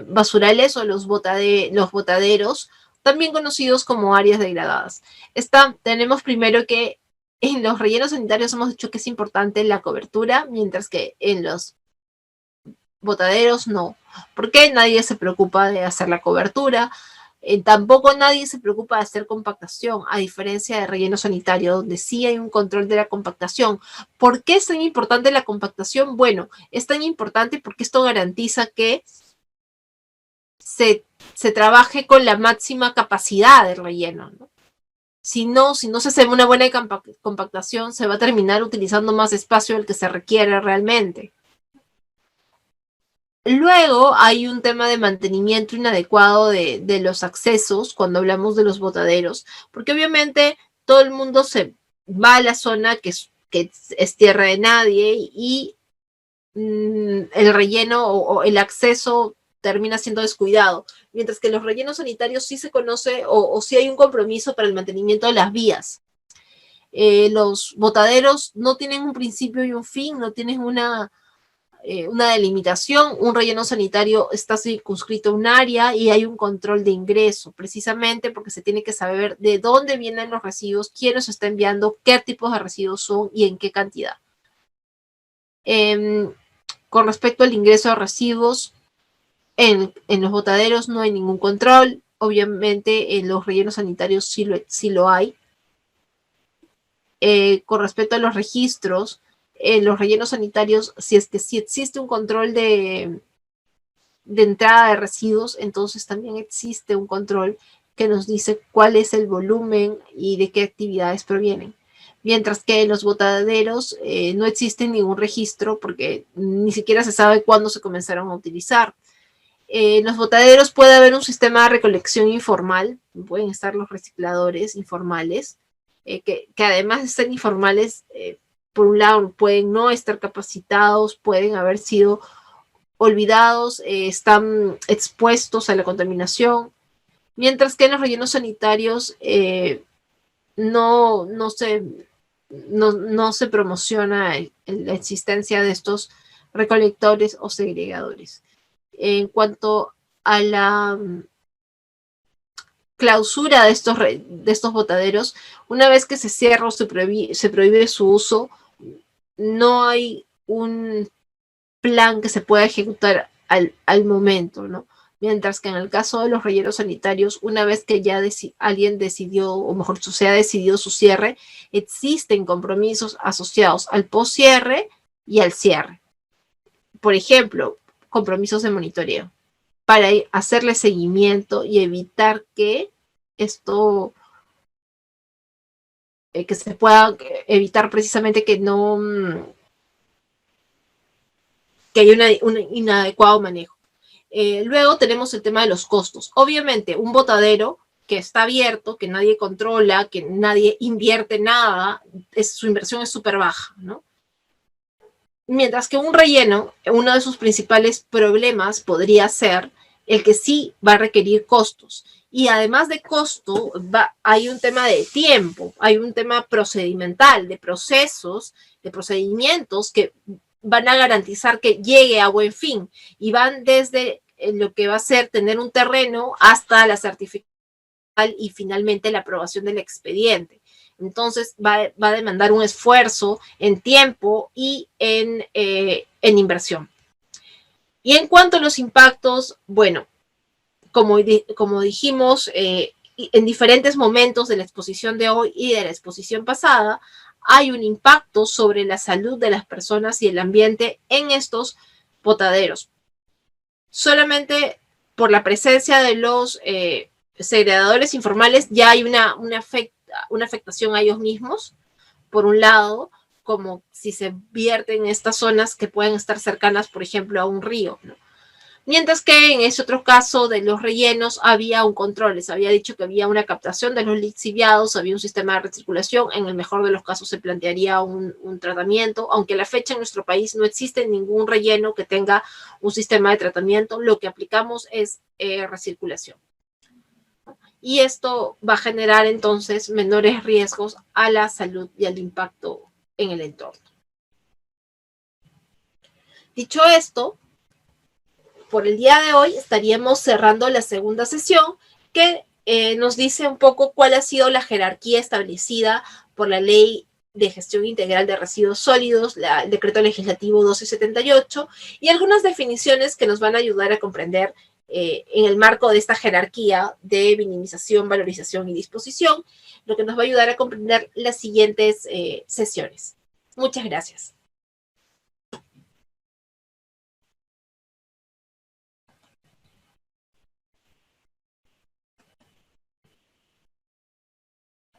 basurales o los botaderos, también conocidos como áreas degradadas. Tenemos primero que en los rellenos sanitarios hemos dicho que es importante la cobertura, mientras que en los botaderos no. ¿Por qué? Nadie se preocupa de hacer la cobertura. Tampoco nadie se preocupa de hacer compactación, a diferencia de relleno sanitario, donde sí hay un control de la compactación. ¿Por qué es tan importante la compactación? Bueno, es tan importante porque esto garantiza que se trabaje con la máxima capacidad del relleno, ¿no? Si no se hace una buena compactación, se va a terminar utilizando más espacio del que se requiere realmente. Luego hay un tema de mantenimiento inadecuado de los accesos cuando hablamos de los botaderos, porque obviamente todo el mundo se va a la zona que es tierra de nadie y el relleno o el acceso termina siendo descuidado, mientras que los rellenos sanitarios sí se conoce o sí hay un compromiso para el mantenimiento de las vías. Los botaderos no tienen un principio y un fin, no tienen una delimitación. Un relleno sanitario está circunscrito a un área y hay un control de ingreso, precisamente porque se tiene que saber de dónde vienen los residuos, quién los está enviando, qué tipos de residuos son y en qué cantidad. Con respecto al ingreso de residuos, en los botaderos no hay ningún control. Obviamente en los rellenos sanitarios sí lo hay. Con respecto a los registros, en los rellenos sanitarios, si es que sí existe un control de entrada de residuos, entonces también existe un control que nos dice cuál es el volumen y de qué actividades provienen. Mientras que en los botaderos no existe ningún registro porque ni siquiera se sabe cuándo se comenzaron a utilizar. En los botaderos puede haber un sistema de recolección informal, pueden estar los recicladores informales, que además de ser informales, por un lado pueden no estar capacitados, pueden haber sido olvidados, están expuestos a la contaminación, mientras que en los rellenos sanitarios no se promociona la existencia de estos recolectores o segregadores. En cuanto a la clausura de estos botaderos, una vez que se cierra o se prohíbe su uso, no hay un plan que se pueda ejecutar al momento, ¿no? Mientras que en el caso de los rellenos sanitarios, una vez que ya alguien decidió, o mejor se ha decidido su cierre, existen compromisos asociados al postcierre y al cierre. Por ejemplo, compromisos de monitoreo para hacerle seguimiento y evitar que esto, que se pueda evitar precisamente que no, que haya un inadecuado manejo. Luego tenemos el tema de los costos. Obviamente, un botadero que está abierto, que nadie controla, que nadie invierte nada, su inversión es súper baja, ¿no? Mientras que un relleno, uno de sus principales problemas podría ser el que sí va a requerir costos. Y además de costo, hay un tema de tiempo, hay un tema procedimental, de procesos, de procedimientos que van a garantizar que llegue a buen fin y van desde lo que va a ser tener un terreno hasta la certificación y finalmente la aprobación del expediente. Entonces va a demandar un esfuerzo en tiempo y en inversión. Y en cuanto a los impactos, bueno, como dijimos en diferentes momentos de la exposición de hoy y de la exposición pasada, hay un impacto sobre la salud de las personas y el ambiente en estos botaderos. Solamente por la presencia de los segregadores informales ya hay una afectación a ellos mismos, por un lado, como si se vierten en estas zonas que pueden estar cercanas, por ejemplo, a un río, ¿no? Mientras que en ese otro caso de los rellenos había un control, les había dicho que había una captación de los lixiviados, había un sistema de recirculación, en el mejor de los casos se plantearía un tratamiento, aunque a la fecha en nuestro país no existe ningún relleno que tenga un sistema de tratamiento, lo que aplicamos es recirculación. Y esto va a generar entonces menores riesgos a la salud y al impacto en el entorno. Dicho esto, por el día de hoy estaríamos cerrando la segunda sesión que nos dice un poco cuál ha sido la jerarquía establecida por la Ley de Gestión Integral de Residuos Sólidos, el Decreto Legislativo 1278, y algunas definiciones que nos van a ayudar a comprender en el marco de esta jerarquía de minimización, valorización y disposición, lo que nos va a ayudar a comprender las siguientes sesiones. Muchas gracias.